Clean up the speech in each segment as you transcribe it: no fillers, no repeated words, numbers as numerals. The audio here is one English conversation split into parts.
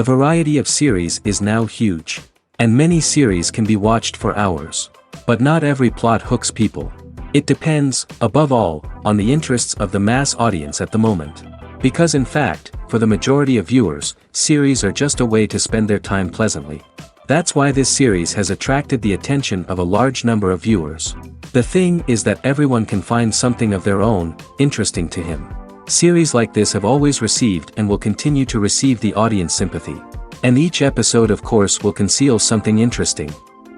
variety of series is now huge. And many series can be watched for hours. But not every plot hooks people. It depends, above all, on the interests of the mass audience at the moment. Because in fact, for the majority of viewers, series are just a way to spend their time pleasantly. That's why this series has attracted the attention of a large number of viewers. The thing is that everyone can find something of their own, interesting to him. Series like this have always received and will continue to receive the audience sympathy. And each episode of course will conceal something interesting.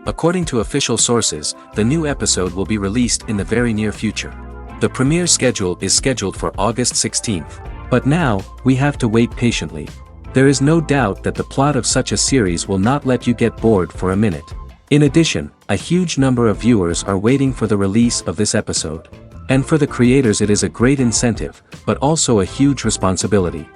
According to official sources, the new episode will be released in the very near future. The premiere schedule is scheduled for August 16th. But now, we have to wait patiently. There is no doubt that the plot of such a series will not let you get bored for a minute. In addition, a huge number of viewers are waiting for the release of this episode. And for the creators it is a great incentive, but also a huge responsibility.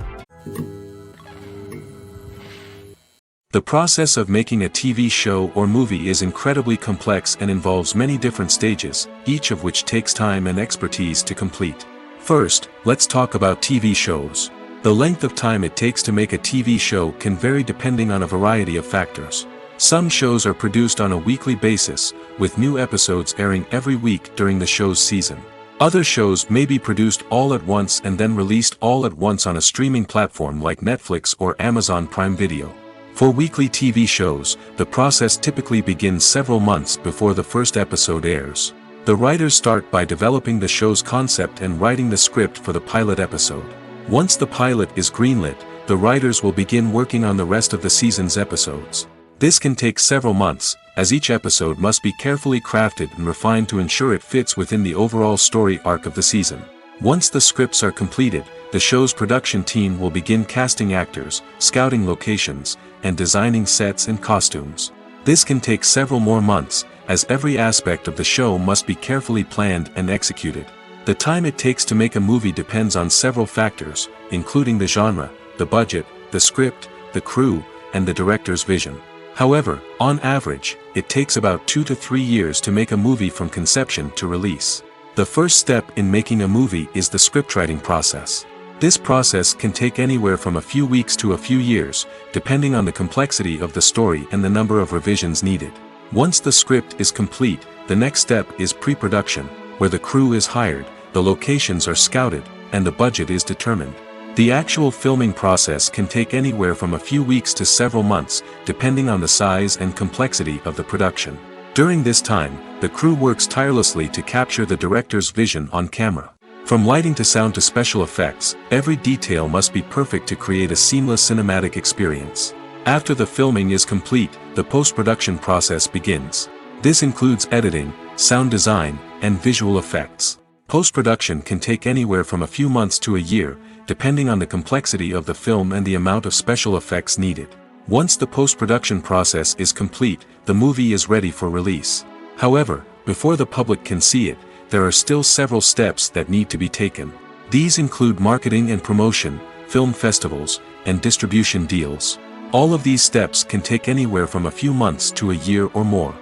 The process of making a TV show or movie is incredibly complex and involves many different stages, each of which takes time and expertise to complete. First, let's talk about TV shows. The length of time it takes to make a TV show can vary depending on a variety of factors. Some shows are produced on a weekly basis, with new episodes airing every week during the show's season. Other shows may be produced all at once and then released all at once on a streaming platform like Netflix or Amazon Prime Video. For weekly TV shows, the process typically begins several months before the first episode airs. The writers start by developing the show's concept and writing the script for the pilot episode. Once the pilot is greenlit, the writers will begin working on the rest of the season's episodes. This can take several months, as each episode must be carefully crafted and refined to ensure it fits within the overall story arc of the season. Once the scripts are completed, the show's production team will begin casting actors, scouting locations, and designing sets and costumes. This can take several more months, as every aspect of the show must be carefully planned and executed. The time it takes to make a movie depends on several factors, including the genre, the budget, the script, the crew, and the director's vision. However, on average, it takes about 2 to 3 years to make a movie from conception to release. The first step in making a movie is the scriptwriting process. This process can take anywhere from a few weeks to a few years, depending on the complexity of the story and the number of revisions needed. Once the script is complete, the next step is pre-production, where the crew is hired, the locations are scouted, and the budget is determined. The actual filming process can take anywhere from a few weeks to several months, depending on the size and complexity of the production. During this time, the crew works tirelessly to capture the director's vision on camera. From lighting to sound to special effects, every detail must be perfect to create a seamless cinematic experience. After the filming is complete, the post-production process begins. This includes editing, sound design, and visual effects. Post-production can take anywhere from a few months to a year, depending on the complexity of the film and the amount of special effects needed. Once the post-production process is complete, the movie is ready for release. However, before the public can see it, there are still several steps that need to be taken. These include marketing and promotion, film festivals, and distribution deals. All of these steps can take anywhere from a few months to a year or more.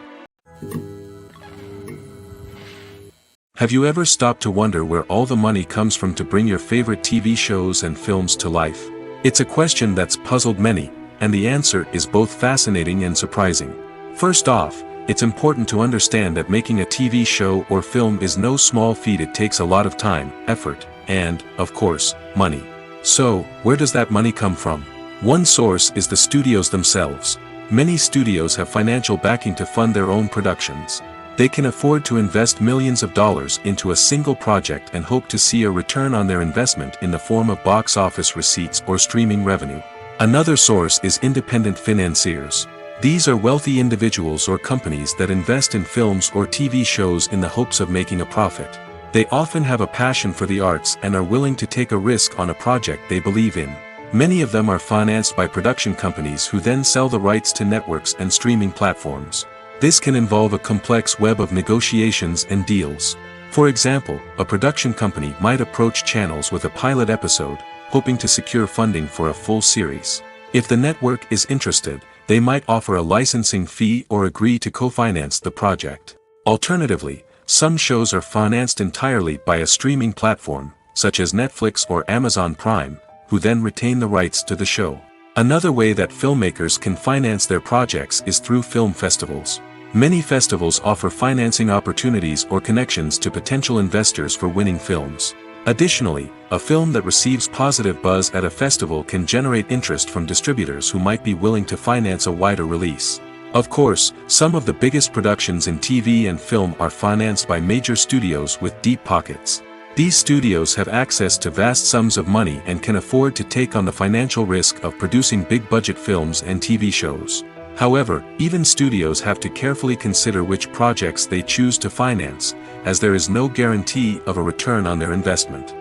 Have you ever stopped to wonder where all the money comes from to bring your favorite TV shows and films to life? It's a question that's puzzled many, and the answer is both fascinating and surprising. First off, it's important to understand that making a TV show or film is no small feat. It takes a lot of time, effort, and, of course, money. So, where does that money come from? One source is the studios themselves. Many studios have financial backing to fund their own productions. They can afford to invest millions of dollars into a single project and hope to see a return on their investment in the form of box office receipts or streaming revenue. Another source is independent financiers. These are wealthy individuals or companies that invest in films or TV shows in the hopes of making a profit. They often have a passion for the arts and are willing to take a risk on a project they believe in. Many of them are financed by production companies who then sell the rights to networks and streaming platforms. This can involve a complex web of negotiations and deals. For example, a production company might approach channels with a pilot episode, hoping to secure funding for a full series. If the network is interested, they might offer a licensing fee or agree to co-finance the project. Alternatively, some shows are financed entirely by a streaming platform, such as Netflix or Amazon Prime, who then retain the rights to the show. Another way that filmmakers can finance their projects is through film festivals. Many festivals offer financing opportunities or connections to potential investors for winning films. Additionally, a film that receives positive buzz at a festival can generate interest from distributors who might be willing to finance a wider release. Of course, some of the biggest productions in TV and film are financed by major studios with deep pockets. These studios have access to vast sums of money and can afford to take on the financial risk of producing big-budget films and TV shows. However, even studios have to carefully consider which projects they choose to finance, as there is no guarantee of a return on their investment.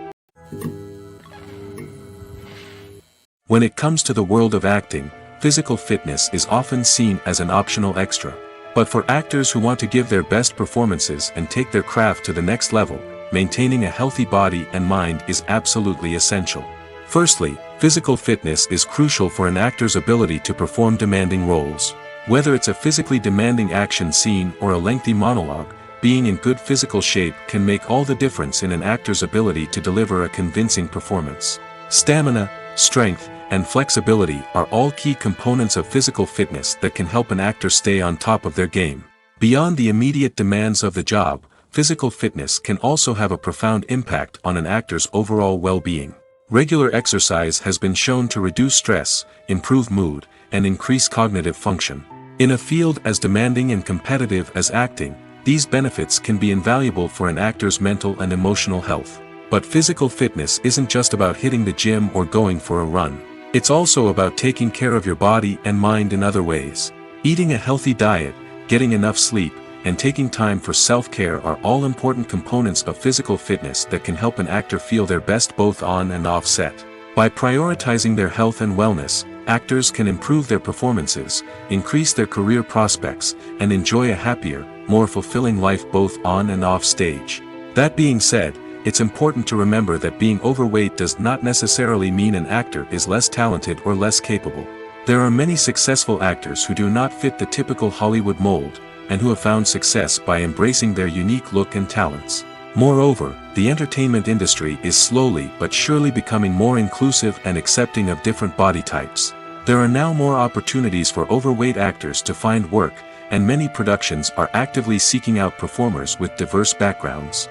When it comes to the world of acting, physical fitness is often seen as an optional extra. But for actors who want to give their best performances and take their craft to the next level, maintaining a healthy body and mind is absolutely essential. Firstly, physical fitness is crucial for an actor's ability to perform demanding roles. Whether it's a physically demanding action scene or a lengthy monologue, being in good physical shape can make all the difference in an actor's ability to deliver a convincing performance. Stamina, strength, and flexibility are all key components of physical fitness that can help an actor stay on top of their game. Beyond the immediate demands of the job, physical fitness can also have a profound impact on an actor's overall well-being. Regular exercise has been shown to reduce stress, improve mood, and increase cognitive function. In a field as demanding and competitive as acting, these benefits can be invaluable for an actor's mental and emotional health. But physical fitness isn't just about hitting the gym or going for a run. It's also about taking care of your body and mind in other ways. Eating a healthy diet, getting enough sleep, and taking time for self-care are all important components of physical fitness that can help an actor feel their best both on and off set. By prioritizing their health and wellness, actors can improve their performances, increase their career prospects, and enjoy a happier, more fulfilling life both on and off stage. That being said, it's important to remember that being overweight does not necessarily mean an actor is less talented or less capable. There are many successful actors who do not fit the typical Hollywood mold, and who have found success by embracing their unique look and talents. Moreover, the entertainment industry is slowly but surely becoming more inclusive and accepting of different body types. There are now more opportunities for overweight actors to find work, and many productions are actively seeking out performers with diverse backgrounds.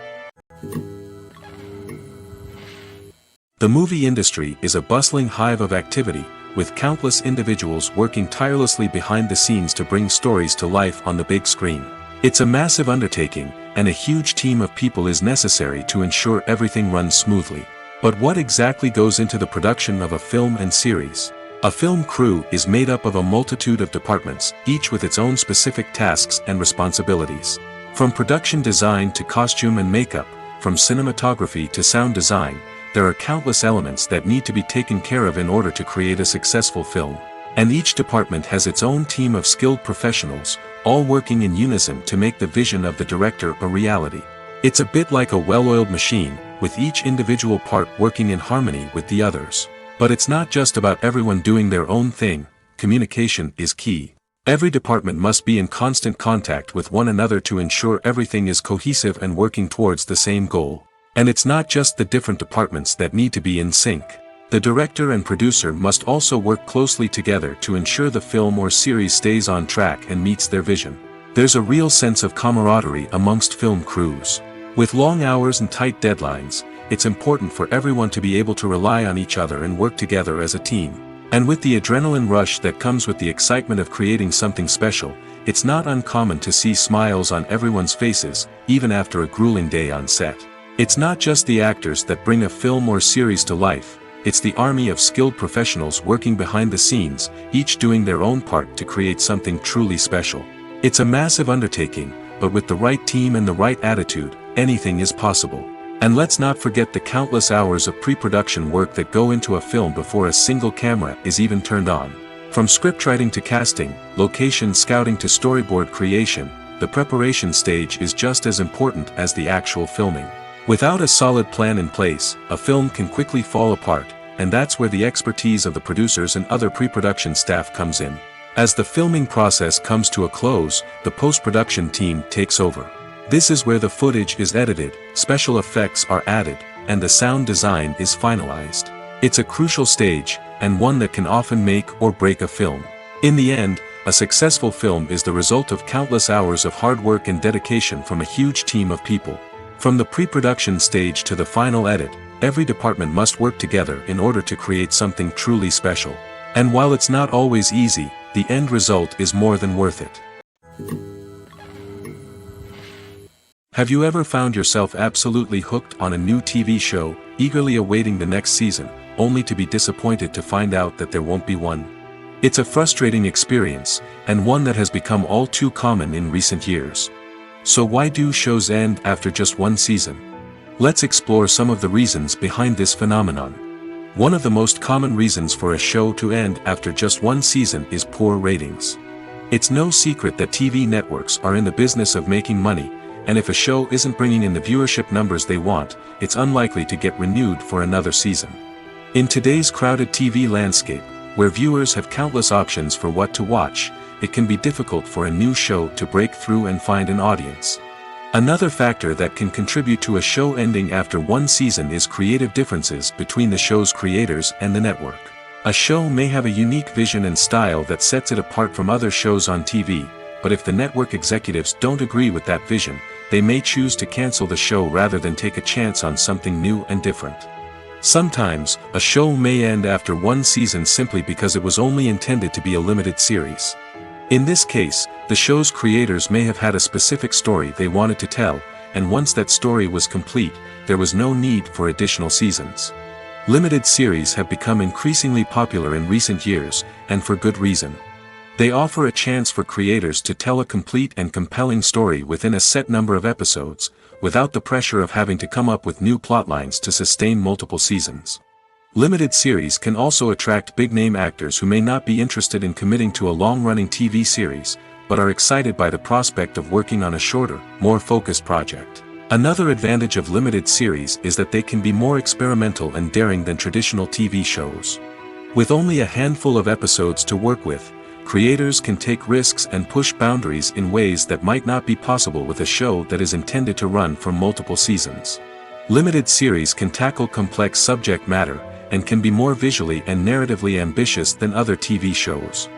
The movie industry is a bustling hive of activity, with countless individuals working tirelessly behind the scenes to bring stories to life on the big screen. It's a massive undertaking, and a huge team of people is necessary to ensure everything runs smoothly. But what exactly goes into the production of a film and series? A film crew is made up of a multitude of departments, each with its own specific tasks and responsibilities. From production design to costume and makeup, from cinematography to sound design, there are countless elements that need to be taken care of in order to create a successful film. And each department has its own team of skilled professionals, all working in unison to make the vision of the director a reality. It's a bit like a well-oiled machine, with each individual part working in harmony with the others. But it's not just about everyone doing their own thing. Communication is key. Every department must be in constant contact with one another to ensure everything is cohesive and working towards the same goal. And it's not just the different departments that need to be in sync. The director and producer must also work closely together to ensure the film or series stays on track and meets their vision. There's a real sense of camaraderie amongst film crews. With long hours and tight deadlines, it's important for everyone to be able to rely on each other and work together as a team. And with the adrenaline rush that comes with the excitement of creating something special, it's not uncommon to see smiles on everyone's faces, even after a grueling day on set. It's not just the actors that bring a film or series to life, it's the army of skilled professionals working behind the scenes, each doing their own part to create something truly special. It's a massive undertaking, but with the right team and the right attitude, anything is possible. And let's not forget the countless hours of pre-production work that go into a film before a single camera is even turned on. From scriptwriting to casting, location scouting to storyboard creation, the preparation stage is just as important as the actual filming. Without a solid plan in place, a film can quickly fall apart, and that's where the expertise of the producers and other pre-production staff comes in. As the filming process comes to a close, the post-production team takes over. This is where the footage is edited, special effects are added, and the sound design is finalized. It's a crucial stage, and one that can often make or break a film. In the end, a successful film is the result of countless hours of hard work and dedication from a huge team of people. From the pre-production stage to the final edit, every department must work together in order to create something truly special. And while it's not always easy, the end result is more than worth it. Have you ever found yourself absolutely hooked on a new TV show, eagerly awaiting the next season, only to be disappointed to find out that there won't be one? It's a frustrating experience, and one that has become all too common in recent years. So why do shows end after just one season? Let's explore some of the reasons behind this phenomenon. One of the most common reasons for a show to end after just one season is poor ratings. It's no secret that TV networks are in the business of making money, and if a show isn't bringing in the viewership numbers they want, it's unlikely to get renewed for another season. In today's crowded TV landscape, where viewers have countless options for what to watch, it can be difficult for a new show to break through and find an audience. Another factor that can contribute to a show ending after one season is creative differences between the show's creators and the network. A show may have a unique vision and style that sets it apart from other shows on TV, but if the network executives don't agree with that vision, they may choose to cancel the show rather than take a chance on something new and different. Sometimes, a show may end after one season simply because it was only intended to be a limited series. In this case, the show's creators may have had a specific story they wanted to tell, and once that story was complete, there was no need for additional seasons. Limited series have become increasingly popular in recent years, and for good reason. They offer a chance for creators to tell a complete and compelling story within a set number of episodes, without the pressure of having to come up with new plotlines to sustain multiple seasons. Limited series can also attract big-name actors who may not be interested in committing to a long-running TV series, but are excited by the prospect of working on a shorter, more focused project. Another advantage of limited series is that they can be more experimental and daring than traditional TV shows. With only a handful of episodes to work with, creators can take risks and push boundaries in ways that might not be possible with a show that is intended to run for multiple seasons. Limited series can tackle complex subject matter, and can be more visually and narratively ambitious than other TV shows.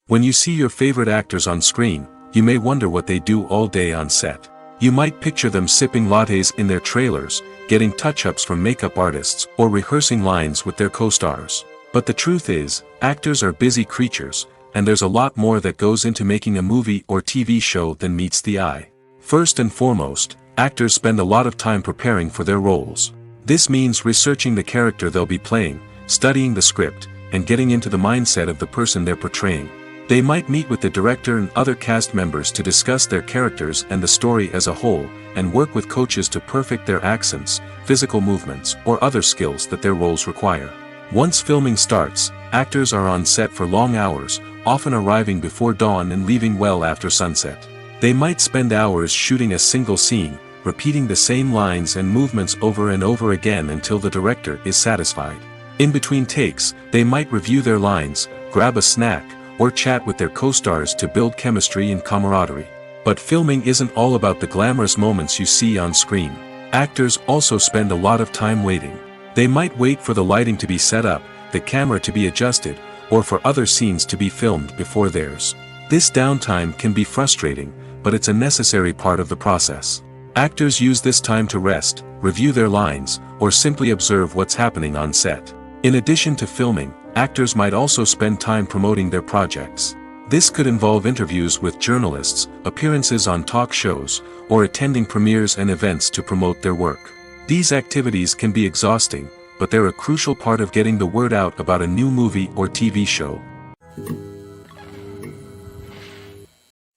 When you see your favorite actors on screen, you may wonder what they do all day on set. You might picture them sipping lattes in their trailers, getting touch-ups from makeup artists, or rehearsing lines with their co-stars. But the truth is, actors are busy creatures, and there's a lot more that goes into making a movie or TV show than meets the eye. First and foremost, actors spend a lot of time preparing for their roles. This means researching the character they'll be playing, studying the script, and getting into the mindset of the person they're portraying. They might meet with the director and other cast members to discuss their characters and the story as a whole, and work with coaches to perfect their accents, physical movements, or other skills that their roles require. Once filming starts, actors are on set for long hours, often arriving before dawn and leaving well after sunset. They might spend hours shooting a single scene, repeating the same lines and movements over and over again until the director is satisfied. In between takes, they might review their lines, grab a snack, or chat with their co-stars to build chemistry and camaraderie. But filming isn't all about the glamorous moments you see on screen. Actors also spend a lot of time waiting. They might wait for the lighting to be set up, the camera to be adjusted, or for other scenes to be filmed before theirs. This downtime can be frustrating, but it's a necessary part of the process. Actors use this time to rest, review their lines, or simply observe what's happening on set. In addition to filming, actors might also spend time promoting their projects. This could involve interviews with journalists, appearances on talk shows, or attending premieres and events to promote their work. These activities can be exhausting, but they're a crucial part of getting the word out about a new movie or TV show.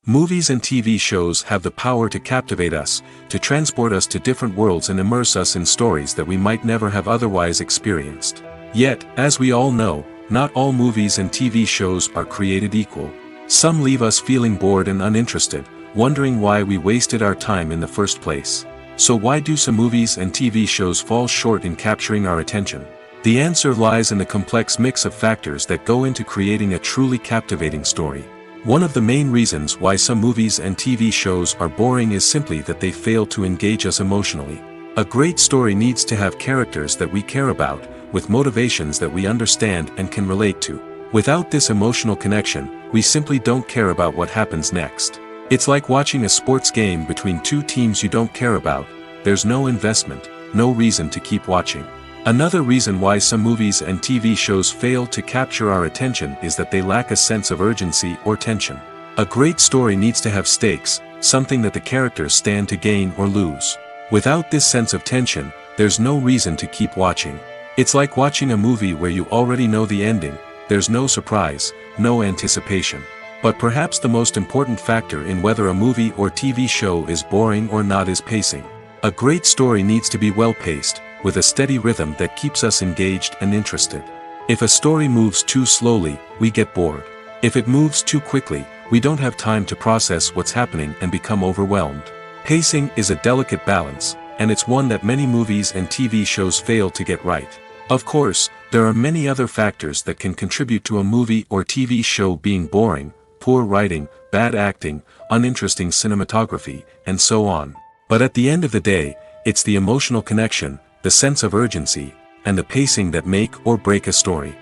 Movies and TV shows have the power to captivate us, to transport us to different worlds and immerse us in stories that we might never have otherwise experienced. Yet, as we all know, not all movies and TV shows are created equal. Some leave us feeling bored and uninterested, wondering why we wasted our time in the first place. So why do some movies and TV shows fall short in capturing our attention? The answer lies in the complex mix of factors that go into creating a truly captivating story. One of the main reasons why some movies and TV shows are boring is simply that they fail to engage us emotionally. A great story needs to have characters that we care about, with motivations that we understand and can relate to. Without this emotional connection, we simply don't care about what happens next. It's like watching a sports game between two teams you don't care about. There's no investment, no reason to keep watching. Another reason why some movies and TV shows fail to capture our attention is that they lack a sense of urgency or tension. A great story needs to have stakes, something that the characters stand to gain or lose. Without this sense of tension, there's no reason to keep watching. It's like watching a movie where you already know the ending. There's no surprise, no anticipation. But perhaps the most important factor in whether a movie or TV show is boring or not is pacing. A great story needs to be well-paced, with a steady rhythm that keeps us engaged and interested. If a story moves too slowly, we get bored. If it moves too quickly, we don't have time to process what's happening and become overwhelmed. Pacing is a delicate balance, and it's one that many movies and TV shows fail to get right. Of course, there are many other factors that can contribute to a movie or TV show being boring: poor writing, bad acting, uninteresting cinematography, and so on. But at the end of the day, it's the emotional connection, the sense of urgency, and the pacing that make or break a story.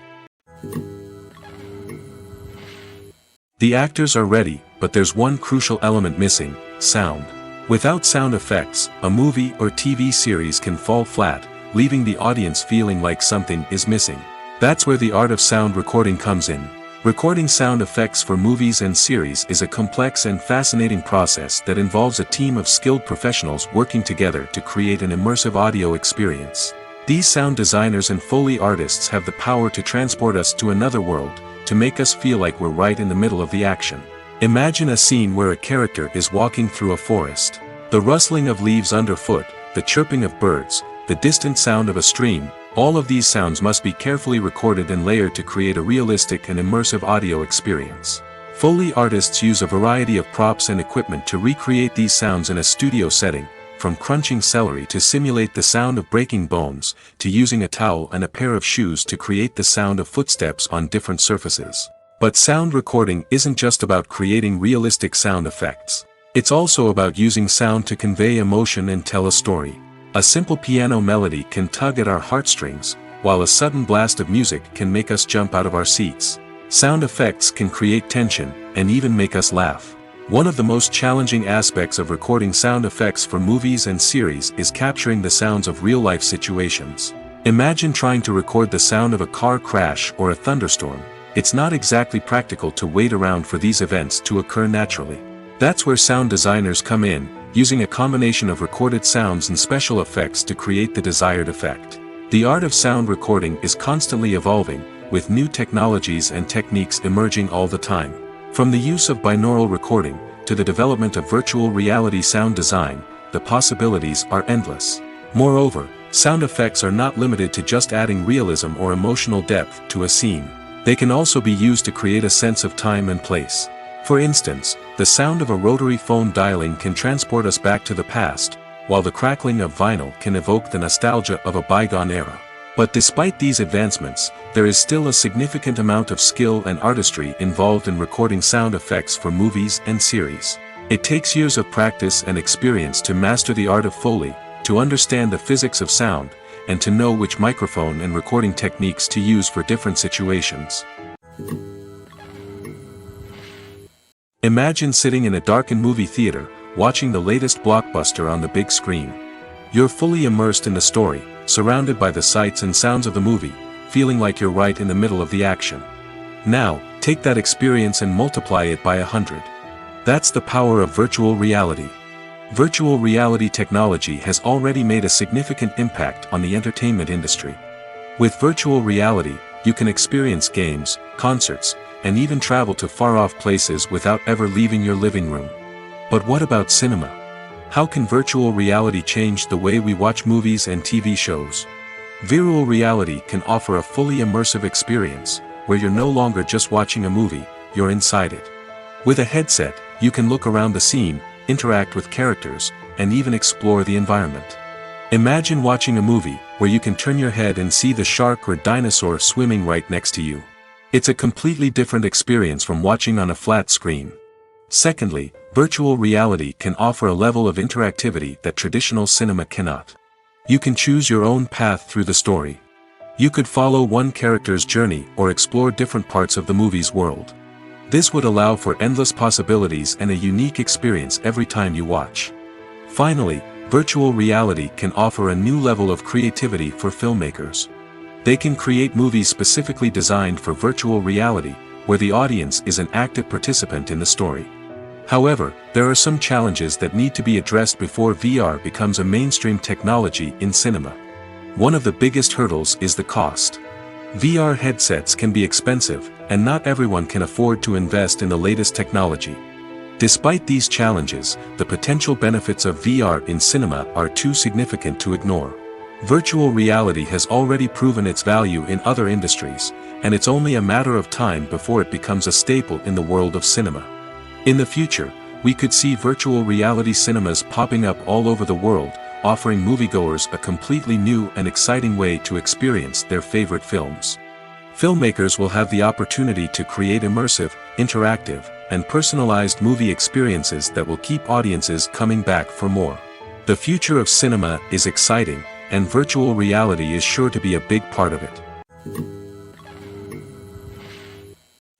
The actors are ready, but there's one crucial element missing: sound. Without sound effects, a movie or TV series can fall flat, leaving the audience feeling like something is missing. That's where the art of sound recording comes in. Recording sound effects for movies and series is a complex and fascinating process that involves a team of skilled professionals working together to create an immersive audio experience. These sound designers and Foley artists have the power to transport us to another world, to make us feel like we're right in the middle of the action. Imagine a scene where a character is walking through a forest. The rustling of leaves underfoot, the chirping of birds, the distant sound of a stream, all of these sounds must be carefully recorded and layered to create a realistic and immersive audio experience. Foley artists use a variety of props and equipment to recreate these sounds in a studio setting, from crunching celery to simulate the sound of breaking bones, to using a towel and a pair of shoes to create the sound of footsteps on different surfaces. But sound recording isn't just about creating realistic sound effects. It's also about using sound to convey emotion and tell a story. A simple piano melody can tug at our heartstrings, while a sudden blast of music can make us jump out of our seats. Sound effects can create tension, and even make us laugh. One of the most challenging aspects of recording sound effects for movies and series is capturing the sounds of real-life situations. Imagine trying to record the sound of a car crash or a thunderstorm. It's not exactly practical to wait around for these events to occur naturally. That's where sound designers come in, using a combination of recorded sounds and special effects to create the desired effect. The art of sound recording is constantly evolving, with new technologies and techniques emerging all the time. From the use of binaural recording, to the development of virtual reality sound design, the possibilities are endless. Moreover, sound effects are not limited to just adding realism or emotional depth to a scene. They can also be used to create a sense of time and place. For instance, the sound of a rotary phone dialing can transport us back to the past, while the crackling of vinyl can evoke the nostalgia of a bygone era. But despite these advancements, there is still a significant amount of skill and artistry involved in recording sound effects for movies and series. It takes years of practice and experience to master the art of Foley, to understand the physics of sound, and to know which microphone and recording techniques to use for different situations. Imagine sitting in a darkened movie theater, watching the latest blockbuster on the big screen. You're fully immersed in the story, surrounded by the sights and sounds of the movie, feeling like you're right in the middle of the action. Now, take that experience and multiply it by 100. That's the power of virtual reality. Virtual reality technology has already made a significant impact on the entertainment industry. With virtual reality, you can experience games, concerts, and even travel to far-off places without ever leaving your living room. But what about cinema? How can virtual reality change the way we watch movies and TV shows? Virtual reality can offer a fully immersive experience, where you're no longer just watching a movie, you're inside it. With a headset, you can look around the scene, interact with characters, and even explore the environment. Imagine watching a movie where you can turn your head and see the shark or dinosaur swimming right next to you. It's a completely different experience from watching on a flat screen. Secondly, virtual reality can offer a level of interactivity that traditional cinema cannot. You can choose your own path through the story. You could follow one character's journey or explore different parts of the movie's world. This would allow for endless possibilities and a unique experience every time you watch. Finally, virtual reality can offer a new level of creativity for filmmakers. They can create movies specifically designed for virtual reality, where the audience is an active participant in the story. However, there are some challenges that need to be addressed before VR becomes a mainstream technology in cinema. One of the biggest hurdles is the cost. VR headsets can be expensive, and not everyone can afford to invest in the latest technology. Despite these challenges, the potential benefits of VR in cinema are too significant to ignore. Virtual reality has already proven its value in other industries, and it's only a matter of time before it becomes a staple in the world of cinema. In the future, we could see virtual reality cinemas popping up all over the world, offering moviegoers a completely new and exciting way to experience their favorite films. Filmmakers will have the opportunity to create immersive, interactive, and personalized movie experiences that will keep audiences coming back for more. The future of cinema is exciting, and virtual reality is sure to be a big part of it.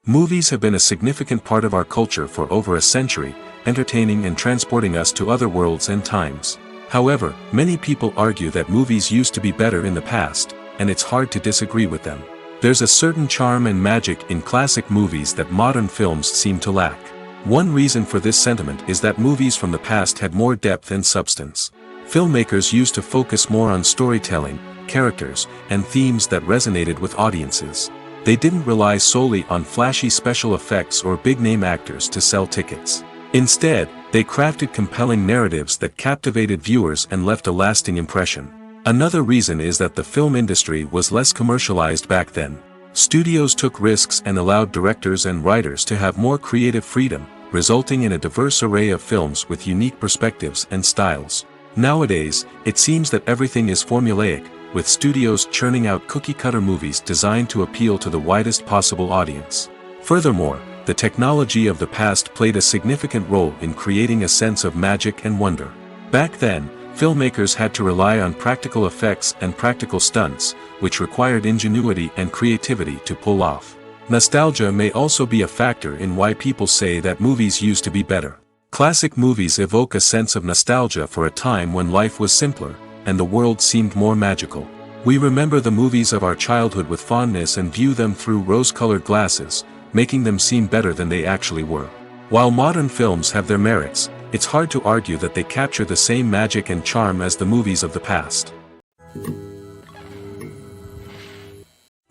Movies have been a significant part of our culture for over a century, entertaining and transporting us to other worlds and times. However, many people argue that movies used to be better in the past, and it's hard to disagree with them. There's a certain charm and magic in classic movies that modern films seem to lack. One reason for this sentiment is that movies from the past had more depth and substance. Filmmakers used to focus more on storytelling, characters, and themes that resonated with audiences. They didn't rely solely on flashy special effects or big-name actors to sell tickets. Instead, they crafted compelling narratives that captivated viewers and left a lasting impression. Another reason is that the film industry was less commercialized back then. Studios took risks and allowed directors and writers to have more creative freedom, resulting in a diverse array of films with unique perspectives and styles. Nowadays, it seems that everything is formulaic, with studios churning out cookie-cutter movies designed to appeal to the widest possible audience. Furthermore, the technology of the past played a significant role in creating a sense of magic and wonder. Back then, filmmakers had to rely on practical effects and practical stunts, which required ingenuity and creativity to pull off. Nostalgia may also be a factor in why people say that movies used to be better. Classic movies evoke a sense of nostalgia for a time when life was simpler, and the world seemed more magical. We remember the movies of our childhood with fondness and view them through rose-colored glasses, making them seem better than they actually were. While modern films have their merits, it's hard to argue that they capture the same magic and charm as the movies of the past.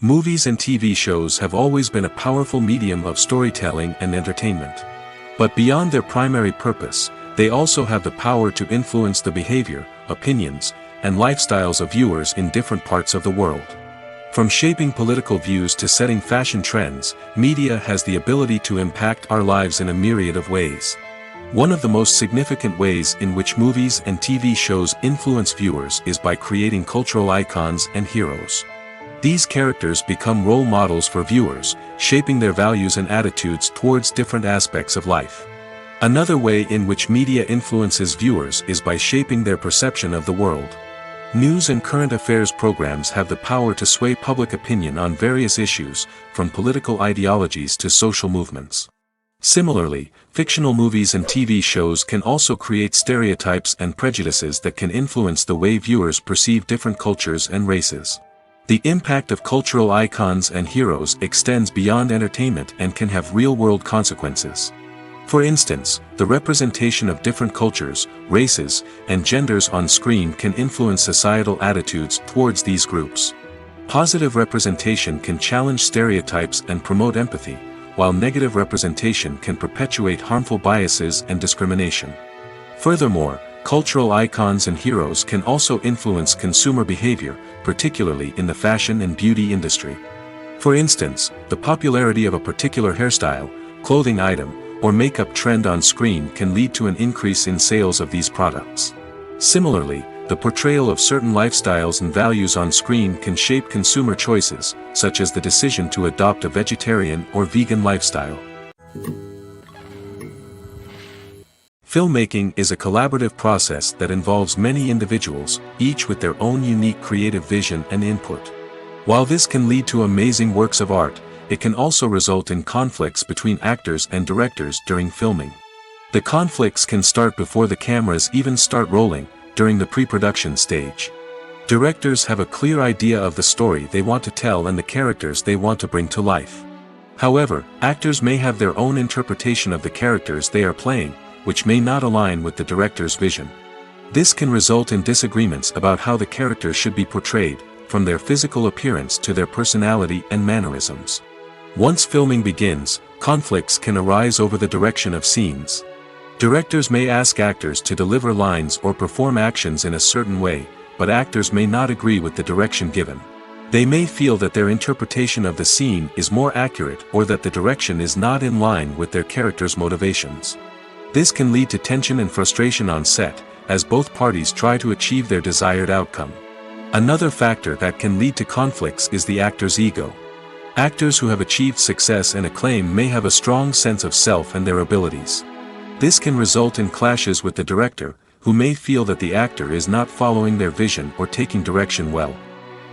Movies and TV shows have always been a powerful medium of storytelling and entertainment. But beyond their primary purpose, they also have the power to influence the behavior, opinions, and lifestyles of viewers in different parts of the world. From shaping political views to setting fashion trends, media has the ability to impact our lives in a myriad of ways. One of the most significant ways in which movies and TV shows influence viewers is by creating cultural icons and heroes. These characters become role models for viewers, shaping their values and attitudes towards different aspects of life. Another way in which media influences viewers is by shaping their perception of the world. News and current affairs programs have the power to sway public opinion on various issues, from political ideologies to social movements. Similarly, fictional movies and TV shows can also create stereotypes and prejudices that can influence the way viewers perceive different cultures and races. The impact of cultural icons and heroes extends beyond entertainment and can have real-world consequences. For instance, the representation of different cultures, races, and genders on screen can influence societal attitudes towards these groups. Positive representation can challenge stereotypes and promote empathy, while negative representation can perpetuate harmful biases and discrimination. Furthermore, cultural icons and heroes can also influence consumer behavior, particularly in the fashion and beauty industry. For instance, the popularity of a particular hairstyle, clothing item, or makeup trend on screen can lead to an increase in sales of these products. Similarly, the portrayal of certain lifestyles and values on screen can shape consumer choices, such as the decision to adopt a vegetarian or vegan lifestyle. Filmmaking is a collaborative process that involves many individuals, each with their own unique creative vision and input. While this can lead to amazing works of art, it can also result in conflicts between actors and directors during filming. The conflicts can start before the cameras even start rolling, during the pre-production stage. Directors have a clear idea of the story they want to tell and the characters they want to bring to life. However, actors may have their own interpretation of the characters they are playing, which may not align with the director's vision. This can result in disagreements about how the characters should be portrayed, from their physical appearance to their personality and mannerisms. Once filming begins, conflicts can arise over the direction of scenes. Directors may ask actors to deliver lines or perform actions in a certain way, but actors may not agree with the direction given. They may feel that their interpretation of the scene is more accurate or that the direction is not in line with their character's motivations. This can lead to tension and frustration on set, as both parties try to achieve their desired outcome. Another factor that can lead to conflicts is the actor's ego. Actors who have achieved success and acclaim may have a strong sense of self and their abilities. This can result in clashes with the director, who may feel that the actor is not following their vision or taking direction well.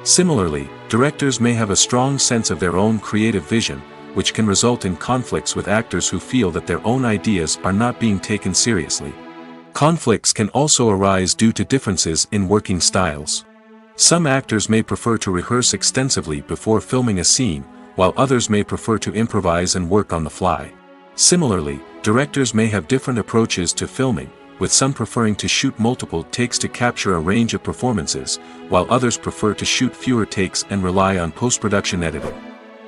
Similarly, directors may have a strong sense of their own creative vision, which can result in conflicts with actors who feel that their own ideas are not being taken seriously. Conflicts can also arise due to differences in working styles. Some actors may prefer to rehearse extensively before filming a scene, while others may prefer to improvise and work on the fly. Similarly, directors may have different approaches to filming, with some preferring to shoot multiple takes to capture a range of performances, while others prefer to shoot fewer takes and rely on post-production editing.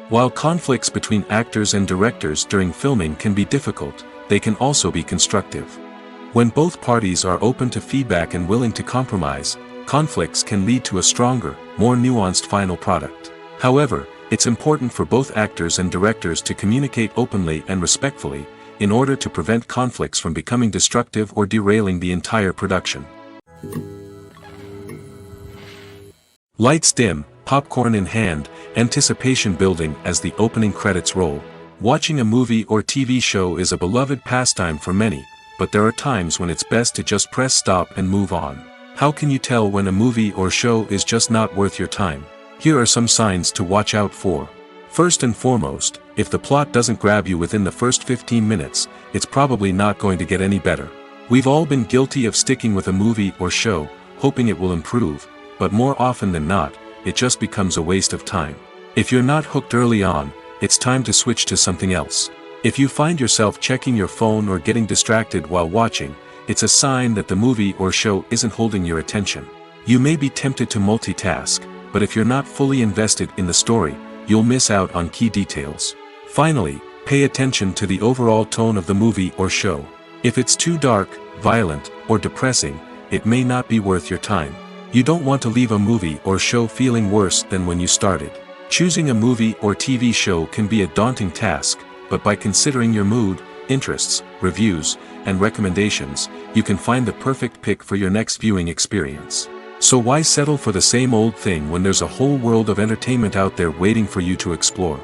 While conflicts between actors and directors during filming can be difficult, they can also be constructive. When both parties are open to feedback and willing to compromise, conflicts can lead to a stronger, more nuanced final product. However, it's important for both actors and directors to communicate openly and respectfully, in order to prevent conflicts from becoming destructive or derailing the entire production. Lights dim, popcorn in hand, anticipation building as the opening credits roll. Watching a movie or TV show is a beloved pastime for many, but there are times when it's best to just press stop and move on. How can you tell when a movie or show is just not worth your time? Here are some signs to watch out for. First and foremost, if the plot doesn't grab you within the first 15 minutes, it's probably not going to get any better. We've all been guilty of sticking with a movie or show, hoping it will improve, but more often than not, it just becomes a waste of time. If you're not hooked early on, it's time to switch to something else. If you find yourself checking your phone or getting distracted while watching, it's a sign that the movie or show isn't holding your attention. You may be tempted to multitask, but if you're not fully invested in the story, you'll miss out on key details. Finally, pay attention to the overall tone of the movie or show. If it's too dark, violent, or depressing, it may not be worth your time. You don't want to leave a movie or show feeling worse than when you started. Choosing a movie or TV show can be a daunting task, but by considering your mood, interests, reviews, and recommendations, you can find the perfect pick for your next viewing experience. So why settle for the same old thing when there's a whole world of entertainment out there waiting for you to explore?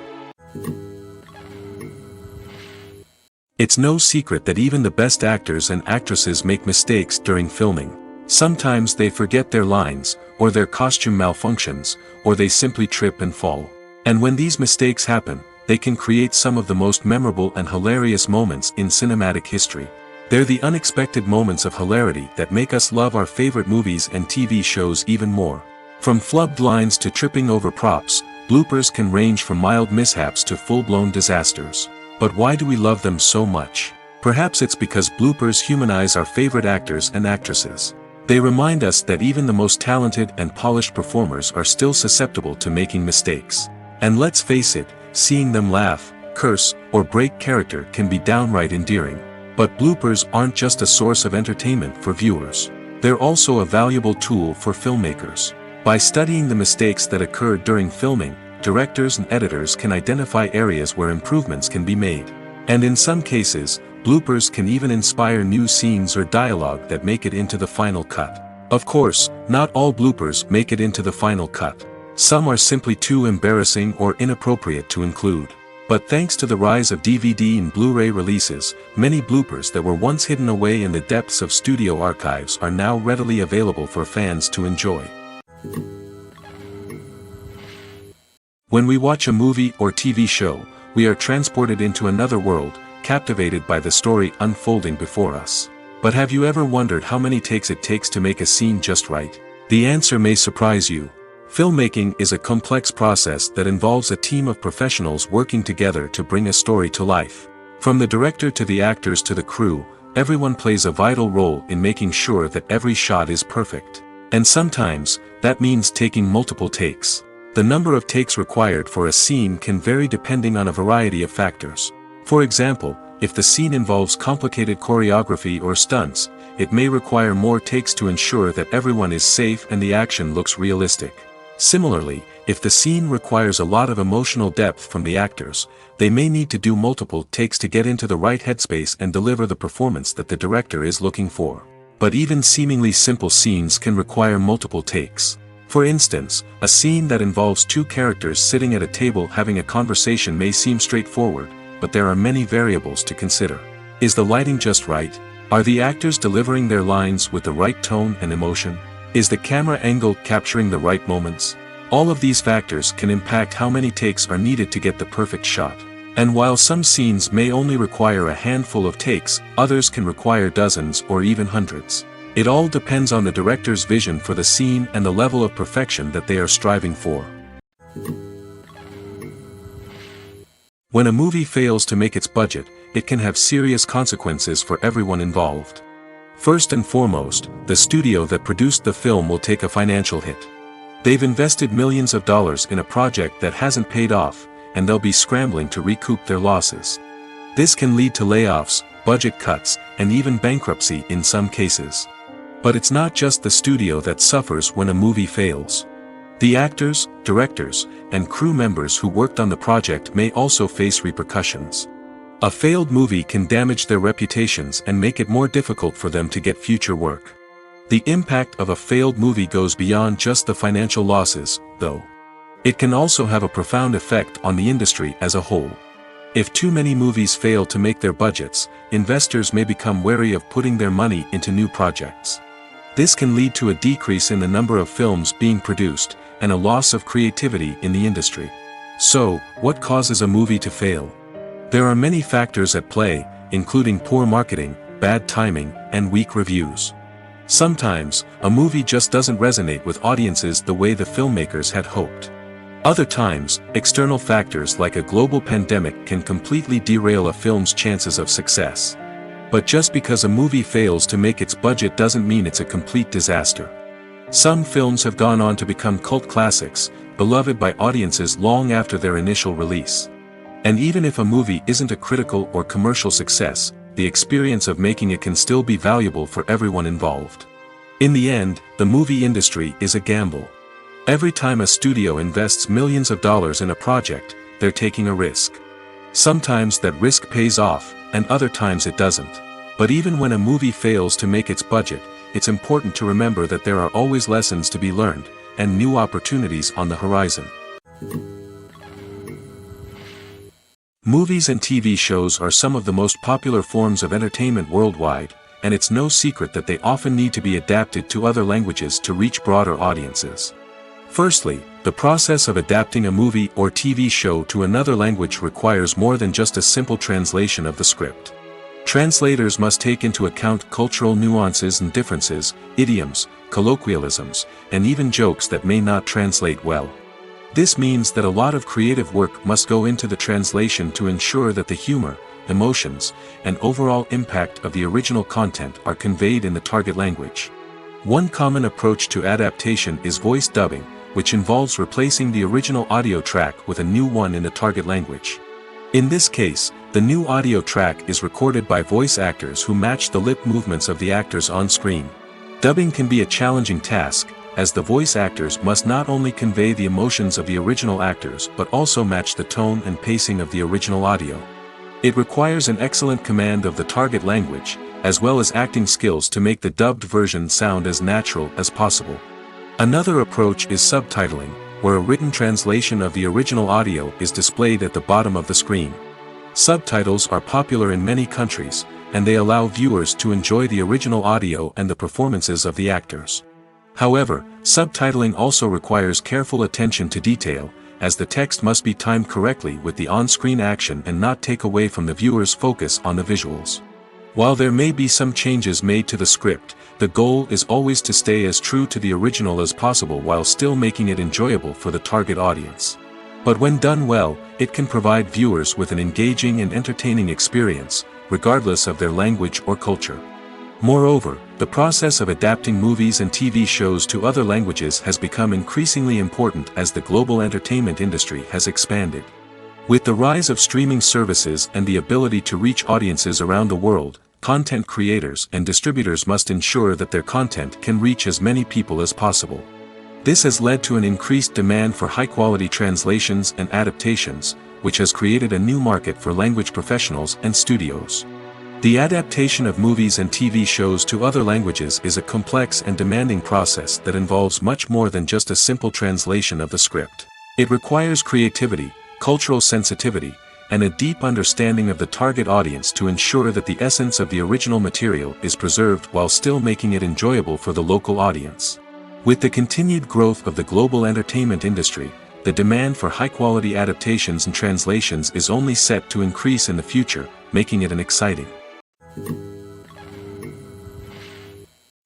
It's no secret that even the best actors and actresses make mistakes during filming. Sometimes they forget their lines, or their costume malfunctions, or they simply trip and fall. And when these mistakes happen, they can create some of the most memorable and hilarious moments in cinematic history. They're the unexpected moments of hilarity that make us love our favorite movies and TV shows even more. From flubbed lines to tripping over props, bloopers can range from mild mishaps to full-blown disasters. But why do we love them so much? Perhaps it's because bloopers humanize our favorite actors and actresses. They remind us that even the most talented and polished performers are still susceptible to making mistakes. And let's face it, seeing them laugh, curse, or break character can be downright endearing. But bloopers aren't just a source of entertainment for viewers. They're also a valuable tool for filmmakers. By studying the mistakes that occurred during filming, directors and editors can identify areas where improvements can be made. And in some cases, bloopers can even inspire new scenes or dialogue that make it into the final cut. Of course, not all bloopers make it into the final cut. Some are simply too embarrassing or inappropriate to include. But thanks to the rise of DVD and Blu-ray releases, many bloopers that were once hidden away in the depths of studio archives are now readily available for fans to enjoy. When we watch a movie or TV show, we are transported into another world, captivated by the story unfolding before us. But have you ever wondered how many takes it takes to make a scene just right? The answer may surprise you. Filmmaking is a complex process that involves a team of professionals working together to bring a story to life. From the director to the actors to the crew, everyone plays a vital role in making sure that every shot is perfect. And sometimes, that means taking multiple takes. The number of takes required for a scene can vary depending on a variety of factors. For example, if the scene involves complicated choreography or stunts, it may require more takes to ensure that everyone is safe and the action looks realistic. Similarly, if the scene requires a lot of emotional depth from the actors, they may need to do multiple takes to get into the right headspace and deliver the performance that the director is looking for. But even seemingly simple scenes can require multiple takes. For instance, a scene that involves two characters sitting at a table having a conversation may seem straightforward, but there are many variables to consider. Is the lighting just right? Are the actors delivering their lines with the right tone and emotion? Is the camera angle capturing the right moments? All of these factors can impact how many takes are needed to get the perfect shot. And while some scenes may only require a handful of takes, others can require dozens or even hundreds. It all depends on the director's vision for the scene and the level of perfection that they are striving for. When a movie fails to make its budget, it can have serious consequences for everyone involved. First and foremost, the studio that produced the film will take a financial hit. They've invested millions of dollars in a project that hasn't paid off, and they'll be scrambling to recoup their losses. This can lead to layoffs, budget cuts, and even bankruptcy in some cases. But it's not just the studio that suffers when a movie fails. The actors, directors, and crew members who worked on the project may also face repercussions. A failed movie can damage their reputations and make it more difficult for them to get future work. The impact of a failed movie goes beyond just the financial losses, though. It can also have a profound effect on the industry as a whole. If too many movies fail to make their budgets, investors may become wary of putting their money into new projects. This can lead to a decrease in the number of films being produced, and a loss of creativity in the industry. So, what causes a movie to fail? There are many factors at play, including poor marketing, bad timing, and weak reviews. Sometimes, a movie just doesn't resonate with audiences the way the filmmakers had hoped. Other times, external factors like a global pandemic can completely derail a film's chances of success. But just because a movie fails to make its budget doesn't mean it's a complete disaster. Some films have gone on to become cult classics, beloved by audiences long after their initial release. And even if a movie isn't a critical or commercial success, the experience of making it can still be valuable for everyone involved. In the end, the movie industry is a gamble. Every time a studio invests millions of dollars in a project, they're taking a risk. Sometimes that risk pays off, and other times it doesn't. But even when a movie fails to make its budget, it's important to remember that there are always lessons to be learned, and new opportunities on the horizon. Movies and TV shows are some of the most popular forms of entertainment worldwide, and it's no secret that they often need to be adapted to other languages to reach broader audiences. Firstly, the process of adapting a movie or TV show to another language requires more than just a simple translation of the script. Translators must take into account cultural nuances and differences, idioms, colloquialisms, and even jokes that may not translate well. This means that a lot of creative work must go into the translation to ensure that the humor, emotions, and overall impact of the original content are conveyed in the target language. One common approach to adaptation is voice dubbing, which involves replacing the original audio track with a new one in the target language. In this case, the new audio track is recorded by voice actors who match the lip movements of the actors on screen. Dubbing can be a challenging task, as the voice actors must not only convey the emotions of the original actors but also match the tone and pacing of the original audio. It requires an excellent command of the target language, as well as acting skills to make the dubbed version sound as natural as possible. Another approach is subtitling, where a written translation of the original audio is displayed at the bottom of the screen. Subtitles are popular in many countries, and they allow viewers to enjoy the original audio and the performances of the actors. However, subtitling also requires careful attention to detail, as the text must be timed correctly with the on-screen action and not take away from the viewer's focus on the visuals. While there may be some changes made to the script, the goal is always to stay as true to the original as possible while still making it enjoyable for the target audience. But when done well, it can provide viewers with an engaging and entertaining experience, regardless of their language or culture. Moreover, the process of adapting movies and TV shows to other languages has become increasingly important as the global entertainment industry has expanded. With the rise of streaming services and the ability to reach audiences around the world, content creators and distributors must ensure that their content can reach as many people as possible. This has led to an increased demand for high-quality translations and adaptations, which has created a new market for language professionals and studios. The adaptation of movies and TV shows to other languages is a complex and demanding process that involves much more than just a simple translation of the script. It requires creativity, cultural sensitivity, and a deep understanding of the target audience to ensure that the essence of the original material is preserved while still making it enjoyable for the local audience. With the continued growth of the global entertainment industry, the demand for high-quality adaptations and translations is only set to increase in the future, making it an exciting.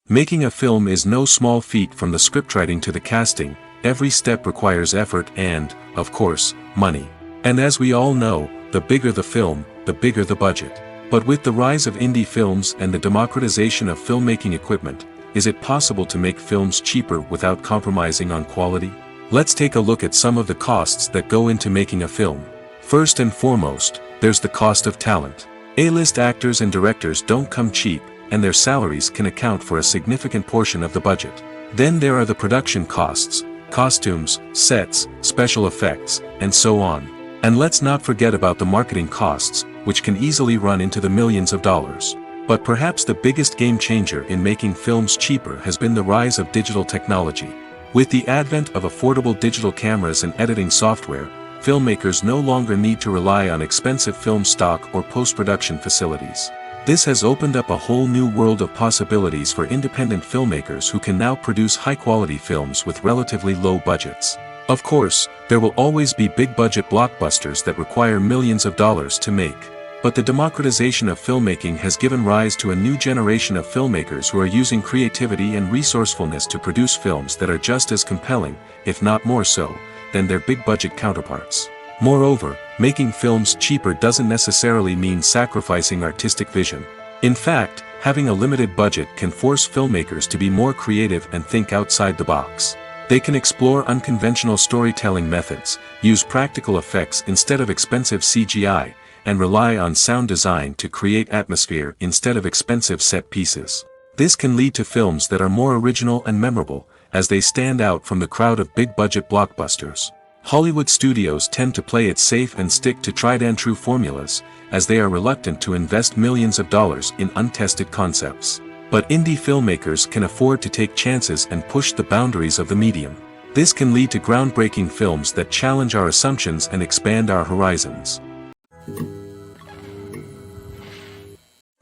Making a film is no small feat. From the scriptwriting to the casting, every step requires effort and, of course, money. And as we all know, the bigger the film, the bigger the budget. But with the rise of indie films and the democratization of filmmaking equipment, is it possible to make films cheaper without compromising on quality? Let's take a look at some of the costs that go into making a film. First and foremost, there's the cost of talent. A-list actors and directors don't come cheap, and their salaries can account for a significant portion of the budget. Then there are the production costs, costumes, sets, special effects, and so on. And let's not forget about the marketing costs, which can easily run into the millions of dollars. But perhaps the biggest game changer in making films cheaper has been the rise of digital technology. With the advent of affordable digital cameras and editing software, filmmakers no longer need to rely on expensive film stock or post-production facilities. This has opened up a whole new world of possibilities for independent filmmakers who can now produce high-quality films with relatively low budgets. Of course, there will always be big-budget blockbusters that require millions of dollars to make. But the democratization of filmmaking has given rise to a new generation of filmmakers who are using creativity and resourcefulness to produce films that are just as compelling, if not more so, than their big-budget counterparts. Moreover, making films cheaper doesn't necessarily mean sacrificing artistic vision. In fact, having a limited budget can force filmmakers to be more creative and think outside the box. They can explore unconventional storytelling methods, use practical effects instead of expensive CGI, and rely on sound design to create atmosphere instead of expensive set pieces. This can lead to films that are more original and memorable, as they stand out from the crowd of big-budget blockbusters. Hollywood studios tend to play it safe and stick to tried-and-true formulas, as they are reluctant to invest millions of dollars in untested concepts. But indie filmmakers can afford to take chances and push the boundaries of the medium. This can lead to groundbreaking films that challenge our assumptions and expand our horizons.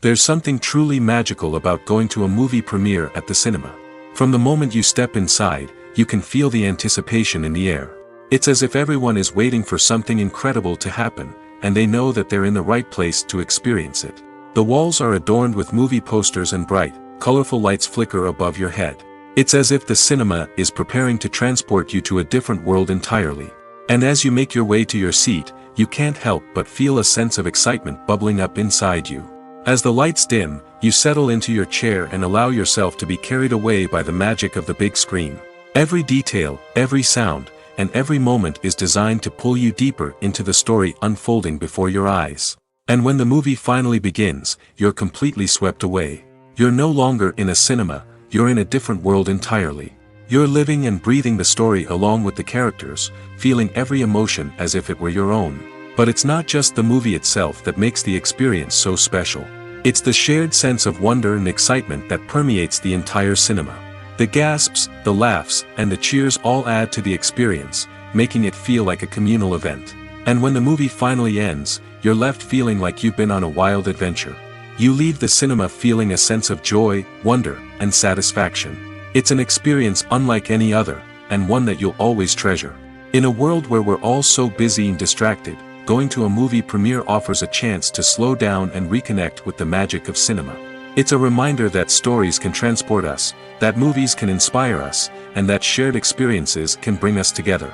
There's something truly magical about going to a movie premiere at the cinema. From the moment you step inside, you can feel the anticipation in the air. It's as if everyone is waiting for something incredible to happen, and they know that they're in the right place to experience it. The walls are adorned with movie posters and bright, colorful lights flicker above your head. It's as if the cinema is preparing to transport you to a different world entirely. And as you make your way to your seat, you can't help but feel a sense of excitement bubbling up inside you. As the lights dim, you settle into your chair and allow yourself to be carried away by the magic of the big screen. Every detail, every sound, and every moment is designed to pull you deeper into the story unfolding before your eyes. And when the movie finally begins, you're completely swept away. You're no longer in a cinema, you're in a different world entirely. You're living and breathing the story along with the characters, feeling every emotion as if it were your own. But it's not just the movie itself that makes the experience so special. It's the shared sense of wonder and excitement that permeates the entire cinema. The gasps, the laughs, and the cheers all add to the experience, making it feel like a communal event. And when the movie finally ends, you're left feeling like you've been on a wild adventure. You leave the cinema feeling a sense of joy, wonder, and satisfaction. It's an experience unlike any other, and one that you'll always treasure. In a world where we're all so busy and distracted, going to a movie premiere offers a chance to slow down and reconnect with the magic of cinema. It's a reminder that stories can transport us, that movies can inspire us, and that shared experiences can bring us together.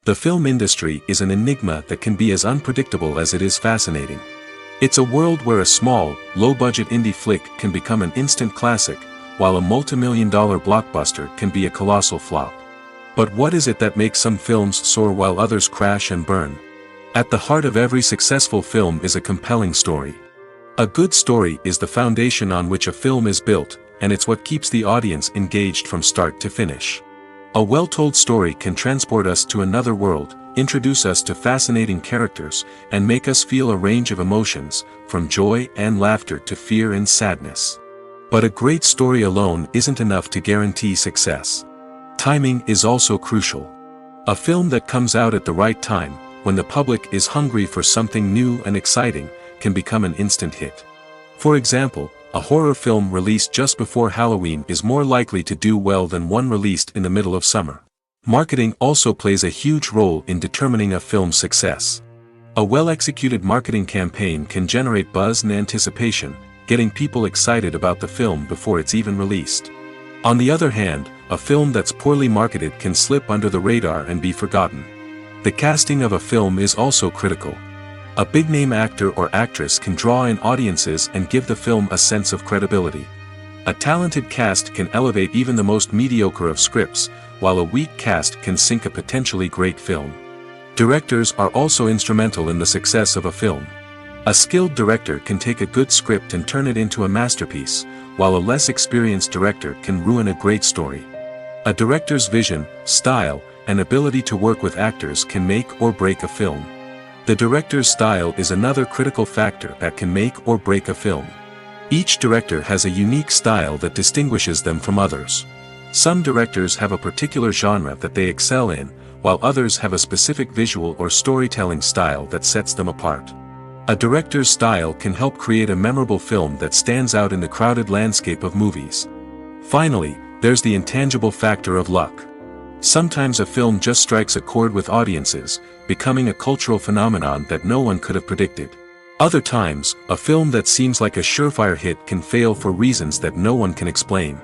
The film industry is an enigma that can be as unpredictable as it is fascinating. It's a world where a small, low-budget indie flick can become an instant classic, while a multi-million-dollar blockbuster can be a colossal flop. But what is it that makes some films soar while others crash and burn? At the heart of every successful film is a compelling story. A good story is the foundation on which a film is built, and it's what keeps the audience engaged from start to finish. A well-told story can transport us to another world, introduce us to fascinating characters, and make us feel a range of emotions, from joy and laughter to fear and sadness. But a great story alone isn't enough to guarantee success. Timing is also crucial. A film that comes out at the right time, when the public is hungry for something new and exciting, can become an instant hit. For example, a horror film released just before Halloween is more likely to do well than one released in the middle of summer. Marketing also plays a huge role in determining a film's success. A well-executed marketing campaign can generate buzz and anticipation, getting people excited about the film before it's even released. On the other hand, a film that's poorly marketed can slip under the radar and be forgotten. The casting of a film is also critical. A big-name actor or actress can draw in audiences and give the film a sense of credibility. A talented cast can elevate even the most mediocre of scripts, while a weak cast can sink a potentially great film. Directors are also instrumental in the success of a film. A skilled director can take a good script and turn it into a masterpiece, while a less experienced director can ruin a great story. A director's vision, style, and ability to work with actors can make or break a film. The director's style is another critical factor that can make or break a film. Each director has a unique style that distinguishes them from others. Some directors have a particular genre that they excel in, while others have a specific visual or storytelling style that sets them apart. A director's style can help create a memorable film that stands out in the crowded landscape of movies. Finally, there's the intangible factor of luck. Sometimes a film just strikes a chord with audiences, becoming a cultural phenomenon that no one could have predicted. Other times, a film that seems like a surefire hit can fail for reasons that no one can explain.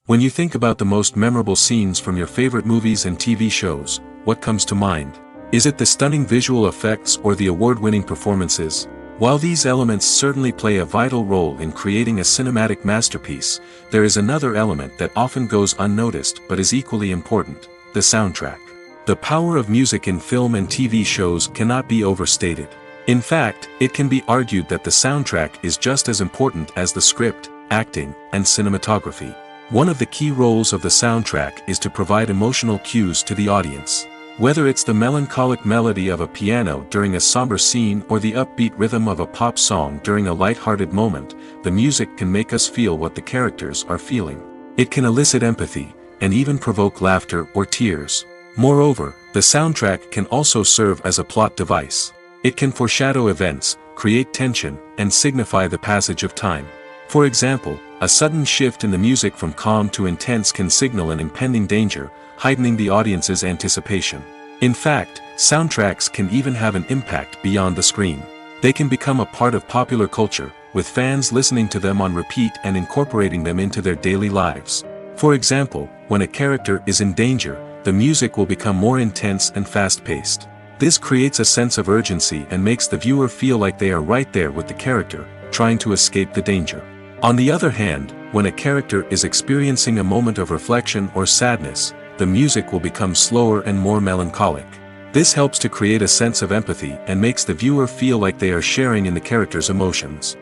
When you think about the most memorable scenes from your favorite movies and TV shows, what comes to mind? Is it the stunning visual effects or the award-winning performances? While these elements certainly play a vital role in creating a cinematic masterpiece, there is another element that often goes unnoticed but is equally important: the soundtrack. The power of music in film and TV shows cannot be overstated. In fact, it can be argued that the soundtrack is just as important as the script, acting, and cinematography. One of the key roles of the soundtrack is to provide emotional cues to the audience. Whether it's the melancholic melody of a piano during a somber scene or the upbeat rhythm of a pop song during a light-hearted moment, the music can make us feel what the characters are feeling. It can elicit empathy, and even provoke laughter or tears. Moreover, the soundtrack can also serve as a plot device. It can foreshadow events, create tension, and signify the passage of time. For example, a sudden shift in the music from calm to intense can signal an impending danger, heightening the audience's anticipation. In fact, soundtracks can even have an impact beyond the screen. They can become a part of popular culture, with fans listening to them on repeat and incorporating them into their daily lives. For example, when a character is in danger, the music will become more intense and fast-paced. This creates a sense of urgency and makes the viewer feel like they are right there with the character, trying to escape the danger. On the other hand, when a character is experiencing a moment of reflection or sadness, the music will become slower and more melancholic. This helps to create a sense of empathy and makes the viewer feel like they are sharing in the character's emotions.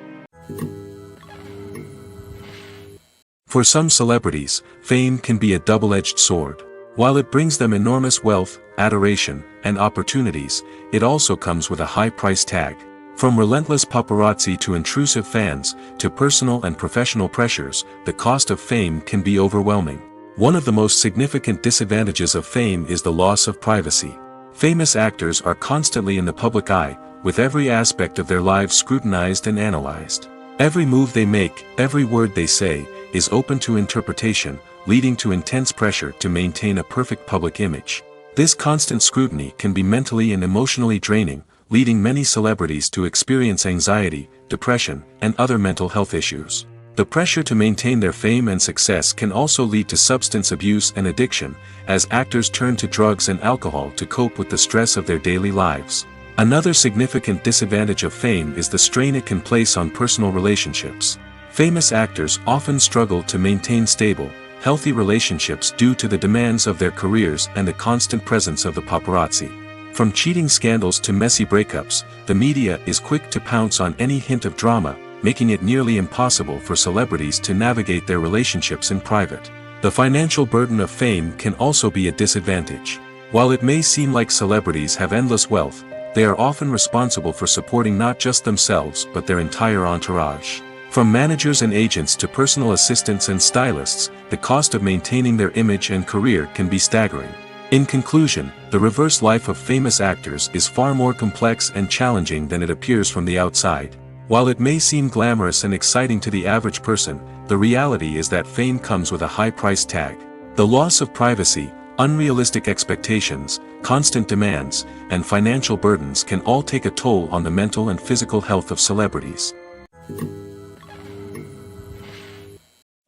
For some celebrities, fame can be a double-edged sword. While it brings them enormous wealth, adoration, and opportunities, it also comes with a high price tag. From relentless paparazzi to intrusive fans, to personal and professional pressures, the cost of fame can be overwhelming. One of the most significant disadvantages of fame is the loss of privacy. Famous actors are constantly in the public eye, with every aspect of their lives scrutinized and analyzed. Every move they make, every word they say, is open to interpretation, leading to intense pressure to maintain a perfect public image. This constant scrutiny can be mentally and emotionally draining, leading many celebrities to experience anxiety, depression, and other mental health issues. The pressure to maintain their fame and success can also lead to substance abuse and addiction, as actors turn to drugs and alcohol to cope with the stress of their daily lives. Another significant disadvantage of fame is the strain it can place on personal relationships. Famous actors often struggle to maintain stable, healthy relationships due to the demands of their careers and the constant presence of the paparazzi. From cheating scandals to messy breakups, the media is quick to pounce on any hint of drama, making it nearly impossible for celebrities to navigate their relationships in private. The financial burden of fame can also be a disadvantage. While it may seem like celebrities have endless wealth, they are often responsible for supporting not just themselves but their entire entourage. From managers and agents to personal assistants and stylists, the cost of maintaining their image and career can be staggering. In conclusion, the reverse life of famous actors is far more complex and challenging than it appears from the outside. While it may seem glamorous and exciting to the average person, the reality is that fame comes with a high price tag. The loss of privacy, unrealistic expectations, constant demands, and financial burdens can all take a toll on the mental and physical health of celebrities.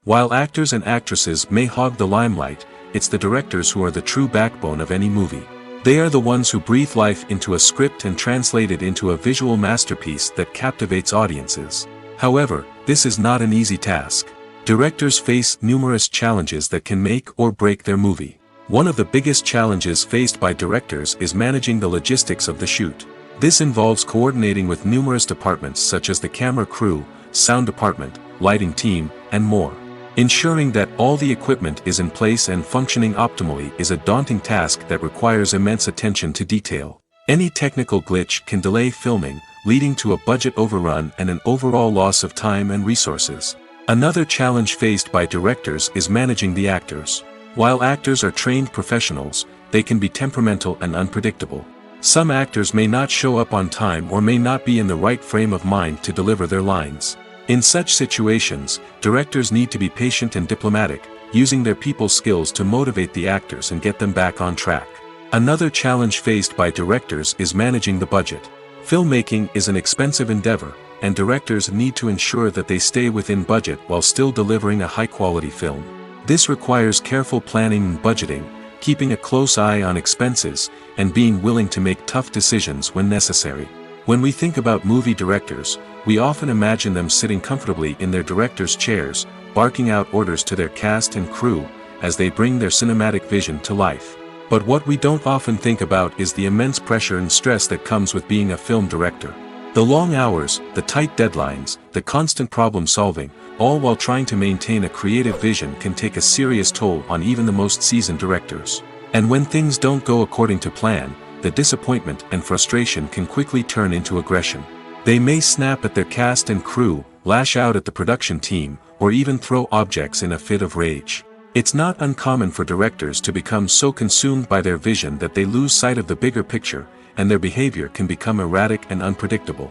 While actors and actresses may hog the limelight, it's the directors who are the true backbone of any movie. They are the ones who breathe life into a script and translate it into a visual masterpiece that captivates audiences. However, this is not an easy task. Directors face numerous challenges that can make or break their movie. One of the biggest challenges faced by directors is managing the logistics of the shoot. This involves coordinating with numerous departments such as the camera crew, sound department, lighting team, and more. Ensuring that all the equipment is in place and functioning optimally is a daunting task that requires immense attention to detail. Any technical glitch can delay filming, leading to a budget overrun and an overall loss of time and resources. Another challenge faced by directors is managing the actors. While actors are trained professionals, they can be temperamental and unpredictable. Some actors may not show up on time or may not be in the right frame of mind to deliver their lines. In such situations, directors need to be patient and diplomatic, using their people skills to motivate the actors and get them back on track. Another challenge faced by directors is managing the budget. Filmmaking is an expensive endeavor, and directors need to ensure that they stay within budget while still delivering a high-quality film. This requires careful planning and budgeting, keeping a close eye on expenses, and being willing to make tough decisions when necessary. When we think about movie directors, we often imagine them sitting comfortably in their director's chairs, barking out orders to their cast and crew, as they bring their cinematic vision to life. But what we don't often think about is the immense pressure and stress that comes with being a film director. The long hours, the tight deadlines, the constant problem solving, all while trying to maintain a creative vision can take a serious toll on even the most seasoned directors. And when things don't go according to plan, the disappointment and frustration can quickly turn into aggression. They may snap at their cast and crew, lash out at the production team, or even throw objects in a fit of rage. It's not uncommon for directors to become so consumed by their vision that they lose sight of the bigger picture, and their behavior can become erratic and unpredictable.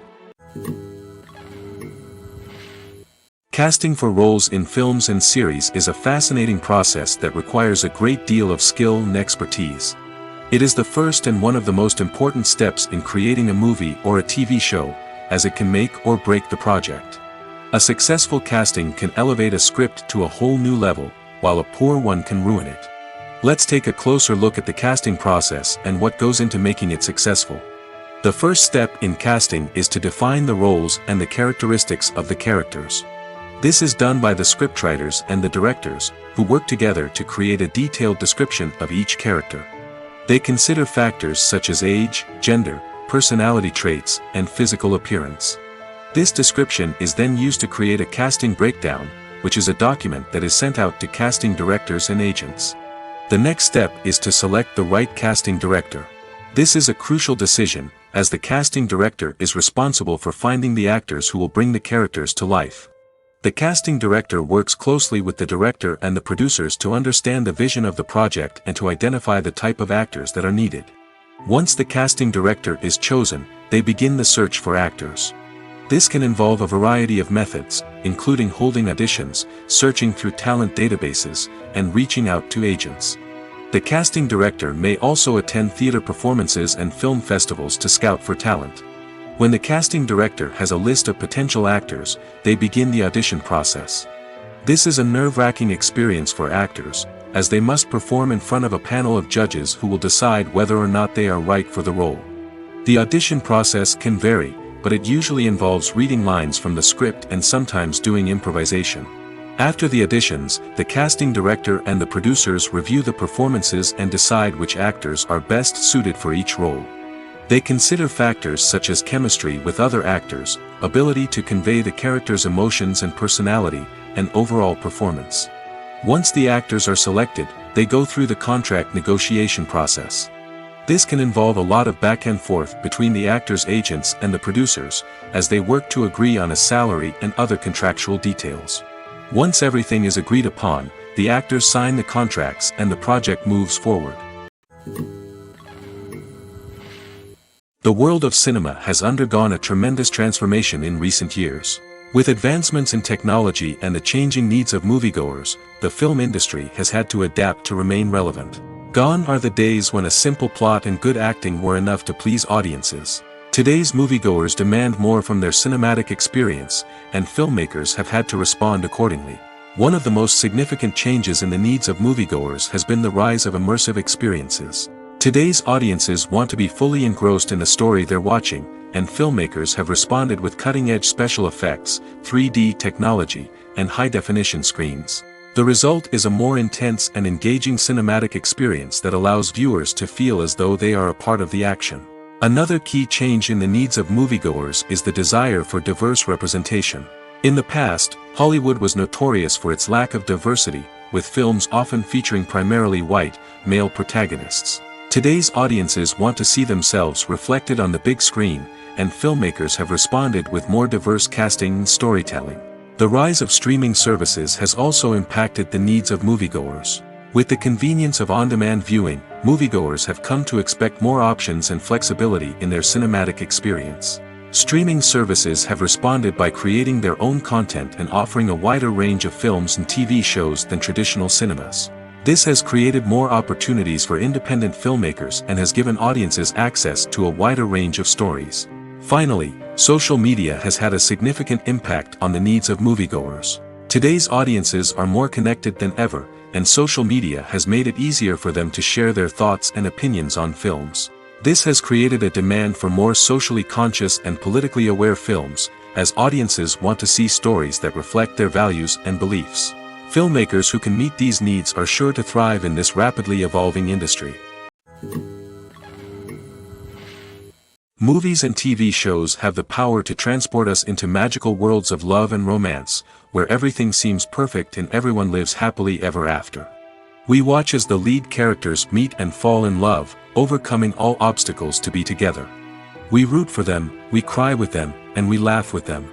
Casting for roles in films and series is a fascinating process that requires a great deal of skill and expertise. It is the first and one of the most important steps in creating a movie or a TV show, as it can make or break the project. A successful casting can elevate a script to a whole new level, while a poor one can ruin it. Let's take a closer look at the casting process and what goes into making it successful. The first step in casting is to define the roles and the characteristics of the characters. This is done by the scriptwriters and the directors, who work together to create a detailed description of each character. They consider factors such as age, gender, personality traits, and physical appearance. This description is then used to create a casting breakdown, which is a document that is sent out to casting directors and agents. The next step is to select the right casting director. This is a crucial decision, as the casting director is responsible for finding the actors who will bring the characters to life. The casting director works closely with the director and the producers to understand the vision of the project and to identify the type of actors that are needed. Once the casting director is chosen, they begin the search for actors. This can involve a variety of methods, including holding auditions, searching through talent databases, and reaching out to agents. The casting director may also attend theater performances and film festivals to scout for talent. When the casting director has a list of potential actors, they begin the audition process. This is a nerve-wracking experience for actors, as they must perform in front of a panel of judges who will decide whether or not they are right for the role. The audition process can vary, but it usually involves reading lines from the script and sometimes doing improvisation. After the auditions, the casting director and the producers review the performances and decide which actors are best suited for each role. They consider factors such as chemistry with other actors, ability to convey the character's emotions and personality, and overall performance. Once the actors are selected, they go through the contract negotiation process. This can involve a lot of back and forth between the actors' agents and the producers, as they work to agree on a salary and other contractual details. Once everything is agreed upon, the actors sign the contracts and the project moves forward. The world of cinema has undergone a tremendous transformation in recent years. With advancements in technology and the changing needs of moviegoers, the film industry has had to adapt to remain relevant. Gone are the days when a simple plot and good acting were enough to please audiences. Today's moviegoers demand more from their cinematic experience, and filmmakers have had to respond accordingly. One of the most significant changes in the needs of moviegoers has been the rise of immersive experiences. Today's audiences want to be fully engrossed in the story they're watching, and filmmakers have responded with cutting-edge special effects, 3D technology, and high-definition screens. The result is a more intense and engaging cinematic experience that allows viewers to feel as though they are a part of the action. Another key change in the needs of moviegoers is the desire for diverse representation. In the past, Hollywood was notorious for its lack of diversity, with films often featuring primarily white, male protagonists. Today's audiences want to see themselves reflected on the big screen, and filmmakers have responded with more diverse casting and storytelling. The rise of streaming services has also impacted the needs of moviegoers. With the convenience of on-demand viewing, moviegoers have come to expect more options and flexibility in their cinematic experience. Streaming services have responded by creating their own content and offering a wider range of films and TV shows than traditional cinemas. This has created more opportunities for independent filmmakers and has given audiences access to a wider range of stories. Finally, social media has had a significant impact on the needs of moviegoers. Today's audiences are more connected than ever, and social media has made it easier for them to share their thoughts and opinions on films. This has created a demand for more socially conscious and politically aware films, as audiences want to see stories that reflect their values and beliefs. Filmmakers who can meet these needs are sure to thrive in this rapidly evolving industry. Movies and TV shows have the power to transport us into magical worlds of love and romance, where everything seems perfect and everyone lives happily ever after. We watch as the lead characters meet and fall in love, overcoming all obstacles to be together. We root for them, we cry with them, and we laugh with them.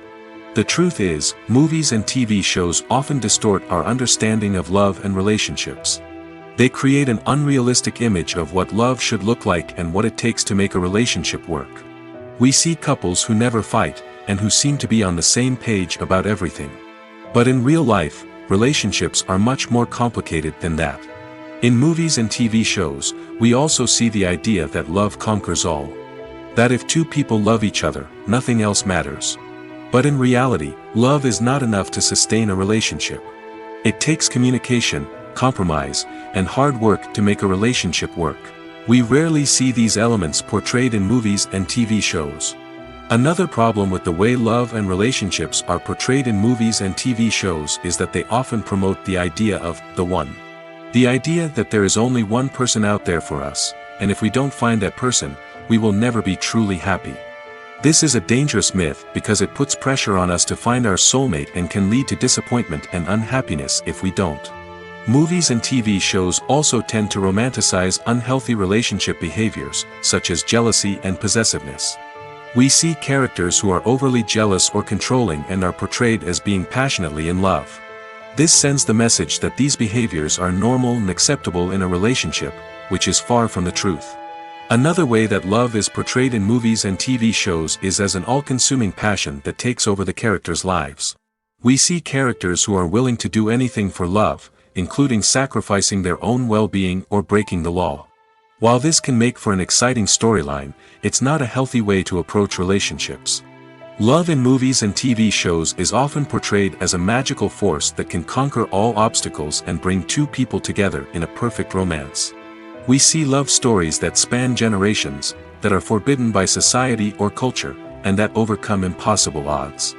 The truth is, movies and TV shows often distort our understanding of love and relationships. They create an unrealistic image of what love should look like and what it takes to make a relationship work. We see couples who never fight, and who seem to be on the same page about everything. But in real life, relationships are much more complicated than that. In movies and TV shows, we also see the idea that love conquers all. That if two people love each other, nothing else matters. But in reality, love is not enough to sustain a relationship. It takes communication, compromise, and hard work to make a relationship work. We rarely see these elements portrayed in movies and TV shows. Another problem with the way love and relationships are portrayed in movies and TV shows is that they often promote the idea of the one. The idea that there is only one person out there for us, and if we don't find that person, we will never be truly happy. This is a dangerous myth because it puts pressure on us to find our soulmate and can lead to disappointment and unhappiness if we don't. Movies and TV shows also tend to romanticize unhealthy relationship behaviors, such as jealousy and possessiveness. We see characters who are overly jealous or controlling and are portrayed as being passionately in love. This sends the message that these behaviors are normal and acceptable in a relationship, which is far from the truth. Another way that love is portrayed in movies and TV shows is as an all-consuming passion that takes over the characters' lives. We see characters who are willing to do anything for love, including sacrificing their own well-being or breaking the law. While this can make for an exciting storyline, it's not a healthy way to approach relationships. Love in movies and TV shows is often portrayed as a magical force that can conquer all obstacles and bring two people together in a perfect romance. We see love stories that span generations, that are forbidden by society or culture, and that overcome impossible odds.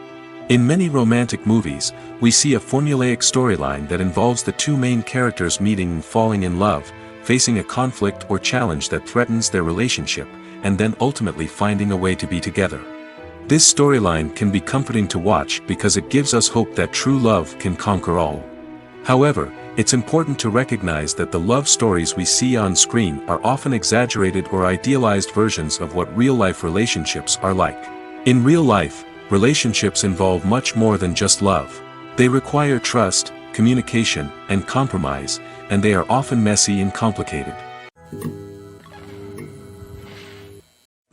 In many romantic movies, we see a formulaic storyline that involves the two main characters meeting and falling in love, facing a conflict or challenge that threatens their relationship, and then ultimately finding a way to be together. This storyline can be comforting to watch because it gives us hope that true love can conquer all. However, it's important to recognize that the love stories we see on screen are often exaggerated or idealized versions of what real-life relationships are like. In real life, relationships involve much more than just love. They require trust, communication, and compromise, and they are often messy and complicated.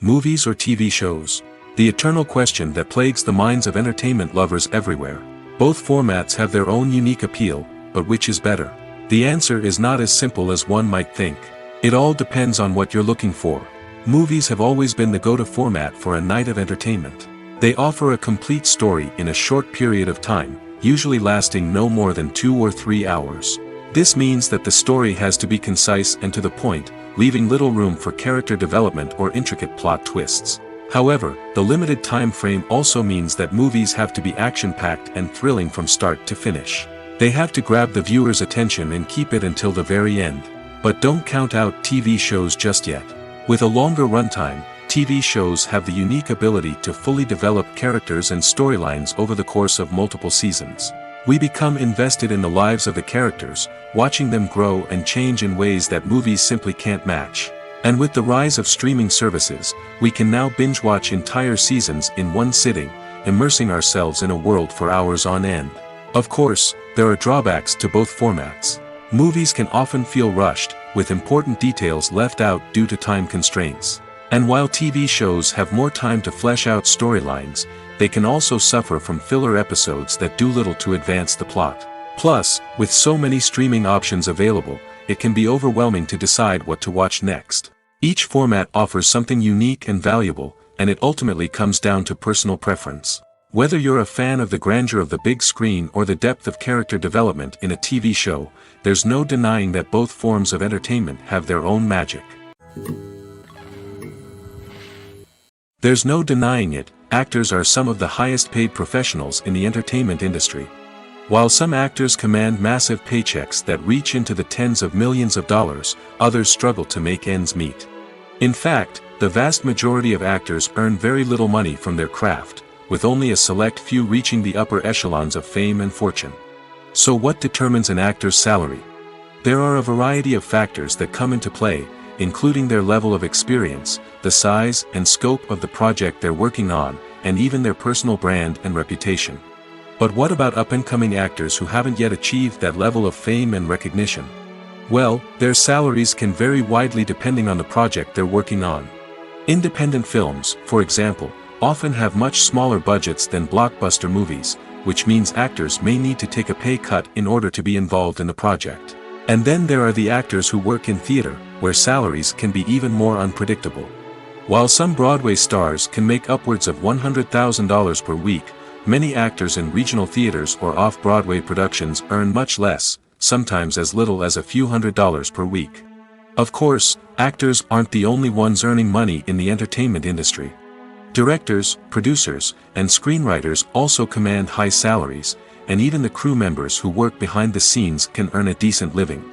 Movies or TV shows? The eternal question that plagues the minds of entertainment lovers everywhere. Both formats have their own unique appeal, but which is better? The answer is not as simple as one might think. It all depends on what you're looking for. Movies have always been the go-to format for a night of entertainment. They offer a complete story in a short period of time, usually lasting no more than 2 or 3 hours. This means that the story has to be concise and to the point, leaving little room for character development or intricate plot twists. However, the limited time frame also means that movies have to be action-packed and thrilling from start to finish. They have to grab the viewer's attention and keep it until the very end. But don't count out TV shows just yet. With a longer runtime, TV shows have the unique ability to fully develop characters and storylines over the course of multiple seasons. We become invested in the lives of the characters, watching them grow and change in ways that movies simply can't match. And with the rise of streaming services, we can now binge-watch entire seasons in one sitting, immersing ourselves in a world for hours on end. Of course, there are drawbacks to both formats. Movies can often feel rushed, with important details left out due to time constraints. And while TV shows have more time to flesh out storylines, they can also suffer from filler episodes that do little to advance the plot. Plus, with so many streaming options available, it can be overwhelming to decide what to watch next. Each format offers something unique and valuable, and it ultimately comes down to personal preference. Whether you're a fan of the grandeur of the big screen or the depth of character development in a TV show, there's no denying that both forms of entertainment have their own magic. There's no denying it, actors are some of the highest paid professionals in the entertainment industry. While some actors command massive paychecks that reach into the tens of millions of dollars, others struggle to make ends meet. In fact, the vast majority of actors earn very little money from their craft, with only a select few reaching the upper echelons of fame and fortune. So what determines an actor's salary? There are a variety of factors that come into play, including their level of experience, the size and scope of the project they're working on, and even their personal brand and reputation. But what about up-and-coming actors who haven't yet achieved that level of fame and recognition? Well, their salaries can vary widely depending on the project they're working on. Independent films, for example, often have much smaller budgets than blockbuster movies, which means actors may need to take a pay cut in order to be involved in the project. And then there are the actors who work in theater, where salaries can be even more unpredictable. While some Broadway stars can make upwards of $100,000 per week, many actors in regional theaters or off-Broadway productions earn much less, sometimes as little as a few $100s per week. Of course, actors aren't the only ones earning money in the entertainment industry. Directors, producers, and screenwriters also command high salaries, and even the crew members who work behind the scenes can earn a decent living.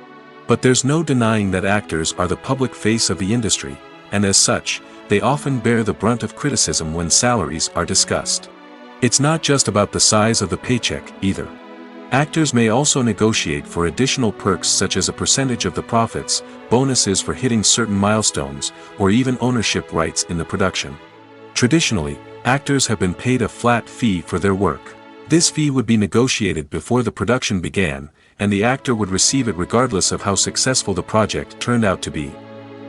But there's no denying that actors are the public face of the industry, and as such, they often bear the brunt of criticism when salaries are discussed. It's not just about the size of the paycheck, either. Actors may also negotiate for additional perks such as a percentage of the profits, bonuses for hitting certain milestones, or even ownership rights in the production. Traditionally, actors have been paid a flat fee for their work. This fee would be negotiated before the production began, and the actor would receive it regardless of how successful the project turned out to be.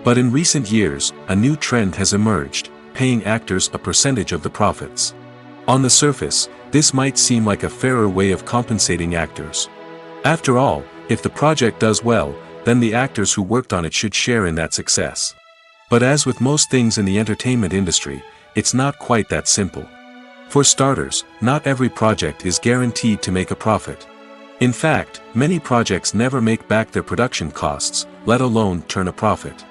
But in recent years, a new trend has emerged, paying actors a percentage of the profits. On the surface, this might seem like a fairer way of compensating actors. After all, if the project does well, then the actors who worked on it should share in that success. But as with most things in the entertainment industry, it's not quite that simple. For starters, not every project is guaranteed to make a profit. In fact, many projects never make back their production costs, let alone turn a profit.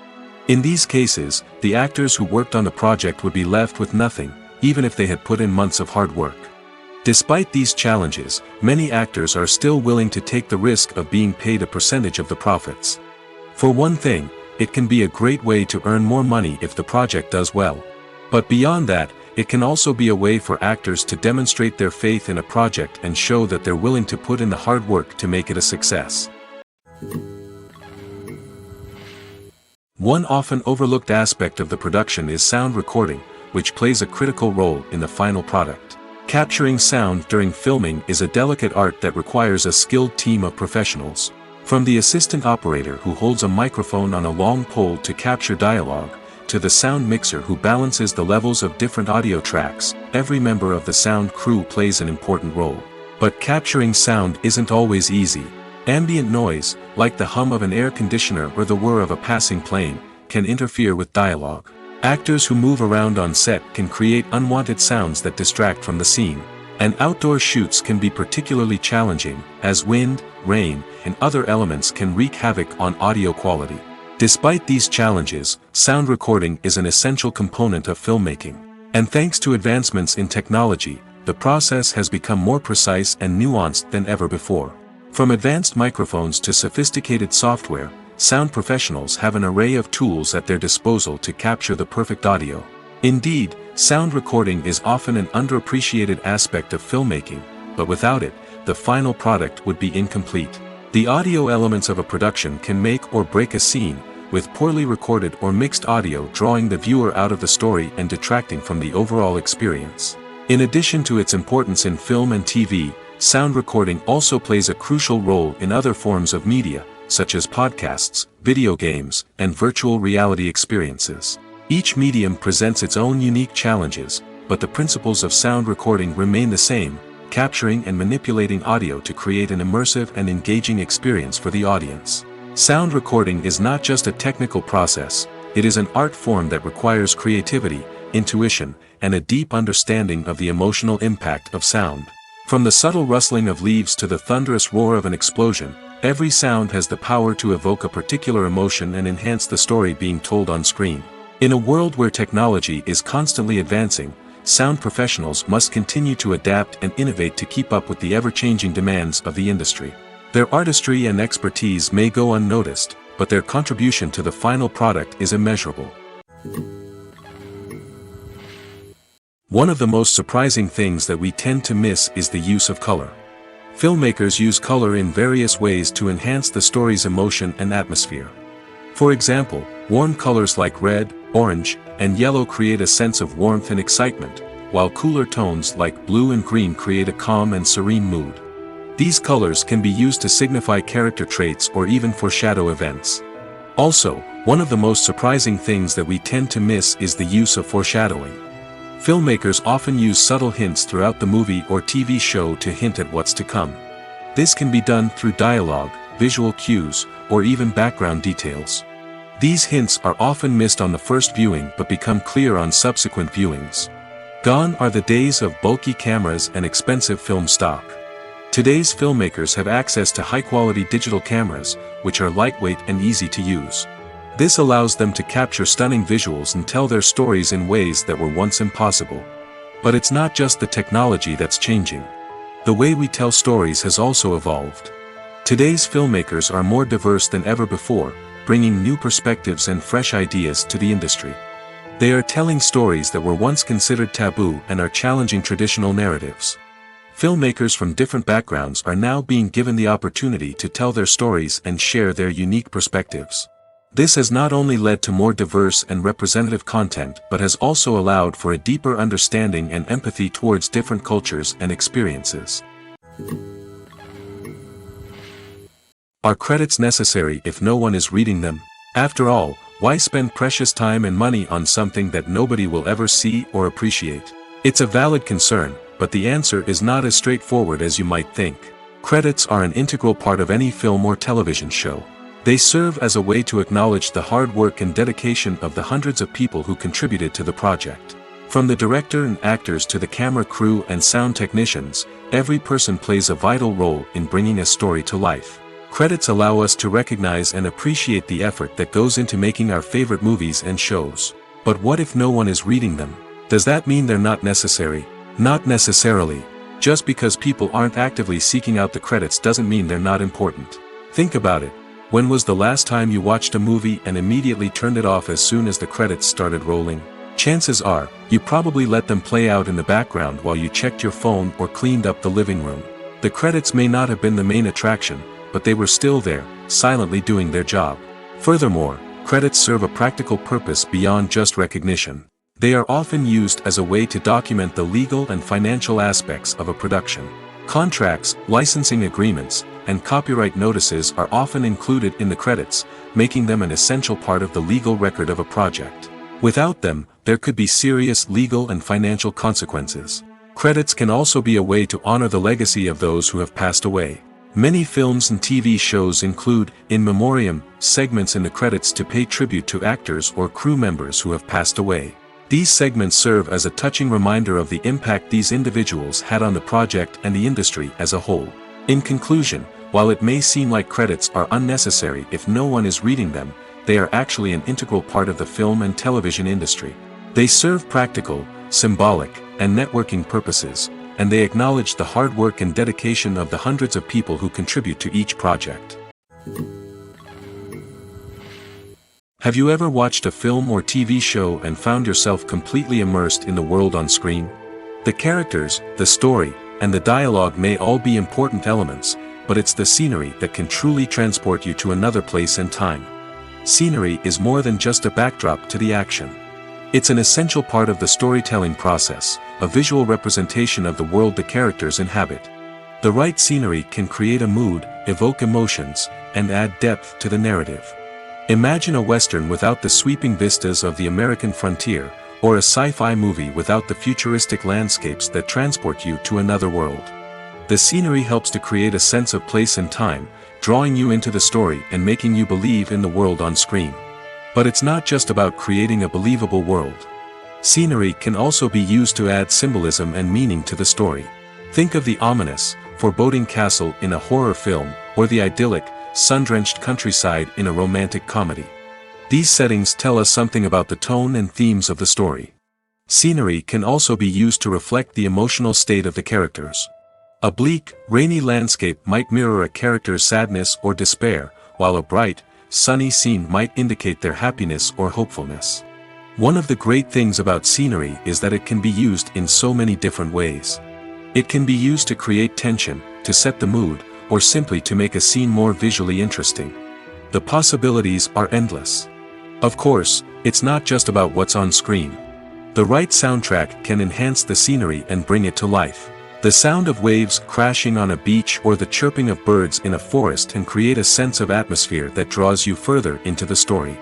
In these cases, the actors who worked on the project would be left with nothing, even if they had put in months of hard work. Despite these challenges, many actors are still willing to take the risk of being paid a percentage of the profits. For one thing, it can be a great way to earn more money if the project does well. But beyond that, it can also be a way for actors to demonstrate their faith in a project and show that they're willing to put in the hard work to make it a success. One often overlooked aspect of the production is sound recording, which plays a critical role in the final product. Capturing sound during filming is a delicate art that requires a skilled team of professionals. From the assistant operator who holds a microphone on a long pole to capture dialogue, to the sound mixer who balances the levels of different audio tracks, every member of the sound crew plays an important role. But capturing sound isn't always easy. Ambient noise, like the hum of an air conditioner or the whir of a passing plane, can interfere with dialogue. Actors who move around on set can create unwanted sounds that distract from the scene. And outdoor shoots can be particularly challenging, as wind, rain, and other elements can wreak havoc on audio quality. Despite these challenges, sound recording is an essential component of filmmaking. And thanks to advancements in technology, the process has become more precise and nuanced than ever before. From advanced microphones to sophisticated software, sound professionals have an array of tools at their disposal to capture the perfect audio. Indeed, sound recording is often an underappreciated aspect of filmmaking, but without it, the final product would be incomplete. The audio elements of a production can make or break a scene, with poorly recorded or mixed audio drawing the viewer out of the story and detracting from the overall experience. In addition to its importance in film and TV, sound recording also plays a crucial role in other forms of media, such as podcasts, video games, and virtual reality experiences. Each medium presents its own unique challenges, but the principles of sound recording remain the same, capturing and manipulating audio to create an immersive and engaging experience for the audience. Sound recording is not just a technical process, it is an art form that requires creativity, intuition, and a deep understanding of the emotional impact of sound. From the subtle rustling of leaves to the thunderous roar of an explosion, every sound has the power to evoke a particular emotion and enhance the story being told on screen. In a world where technology is constantly advancing, sound professionals must continue to adapt and innovate to keep up with the ever-changing demands of the industry. Their artistry and expertise may go unnoticed, but their contribution to the final product is immeasurable. One of the most surprising things that we tend to miss is the use of color. Filmmakers use color in various ways to enhance the story's emotion and atmosphere. For example, warm colors like red, orange, and yellow create a sense of warmth and excitement, while cooler tones like blue and green create a calm and serene mood. These colors can be used to signify character traits or even foreshadow events. Also, one of the most surprising things that we tend to miss is the use of foreshadowing. Filmmakers often use subtle hints throughout the movie or TV show to hint at what's to come. This can be done through dialogue, visual cues, or even background details. These hints are often missed on the first viewing but become clear on subsequent viewings. Gone are the days of bulky cameras and expensive film stock. Today's filmmakers have access to high-quality digital cameras, which are lightweight and easy to use. This allows them to capture stunning visuals and tell their stories in ways that were once impossible. But it's not just the technology that's changing. The way we tell stories has also evolved. Today's filmmakers are more diverse than ever before, bringing new perspectives and fresh ideas to the industry. They are telling stories that were once considered taboo and are challenging traditional narratives. Filmmakers from different backgrounds are now being given the opportunity to tell their stories and share their unique perspectives. This has not only led to more diverse and representative content but has also allowed for a deeper understanding and empathy towards different cultures and experiences. Are credits necessary if no one is reading them? After all, why spend precious time and money on something that nobody will ever see or appreciate? It's a valid concern, but the answer is not as straightforward as you might think. Credits are an integral part of any film or television show. They serve as a way to acknowledge the hard work and dedication of the hundreds of people who contributed to the project. From the director and actors to the camera crew and sound technicians, every person plays a vital role in bringing a story to life. Credits allow us to recognize and appreciate the effort that goes into making our favorite movies and shows. But what if no one is reading them? Does that mean they're not necessary? Not necessarily. Just because people aren't actively seeking out the credits doesn't mean they're not important. Think about it. When was the last time you watched a movie and immediately turned it off as soon as the credits started rolling? Chances are, you probably let them play out in the background while you checked your phone or cleaned up the living room. The credits may not have been the main attraction, but they were still there, silently doing their job. Furthermore, credits serve a practical purpose beyond just recognition. They are often used as a way to document the legal and financial aspects of a production. Contracts, licensing agreements, and copyright notices are often included in the credits, making them an essential part of the legal record of a project. Without them, there could be serious legal and financial consequences. Credits can also be a way to honor the legacy of those who have passed away. Many films and TV shows include, in memoriam, segments in the credits to pay tribute to actors or crew members who have passed away. These segments serve as a touching reminder of the impact these individuals had on the project and the industry as a whole. In conclusion, while it may seem like credits are unnecessary if no one is reading them, they are actually an integral part of the film and television industry. They serve practical, symbolic, and networking purposes, and they acknowledge the hard work and dedication of the hundreds of people who contribute to each project. Have you ever watched a film or TV show and found yourself completely immersed in the world on screen? The characters, the story, and the dialogue may all be important elements, but it's the scenery that can truly transport you to another place and time. Scenery is more than just a backdrop to the action. It's an essential part of the storytelling process, a visual representation of the world the characters inhabit. The right scenery can create a mood, evoke emotions, and add depth to the narrative. Imagine a Western without the sweeping vistas of the American frontier, or a sci-fi movie without the futuristic landscapes that transport you to another world. The scenery helps to create a sense of place and time, drawing you into the story and making you believe in the world on screen. But it's not just about creating a believable world. Scenery can also be used to add symbolism and meaning to the story. Think of the ominous, foreboding castle in a horror film, or the idyllic, sun-drenched countryside in a romantic comedy. These settings tell us something about the tone and themes of the story. Scenery can also be used to reflect the emotional state of the characters. A bleak, rainy landscape might mirror a character's sadness or despair, while a bright, sunny scene might indicate their happiness or hopefulness. One of the great things about scenery is that it can be used in so many different ways. It can be used to create tension, to set the mood, or simply to make a scene more visually interesting. The possibilities are endless. Of course, it's not just about what's on screen. The right soundtrack can enhance the scenery and bring it to life. The sound of waves crashing on a beach or the chirping of birds in a forest can create a sense of atmosphere that draws you further into the story.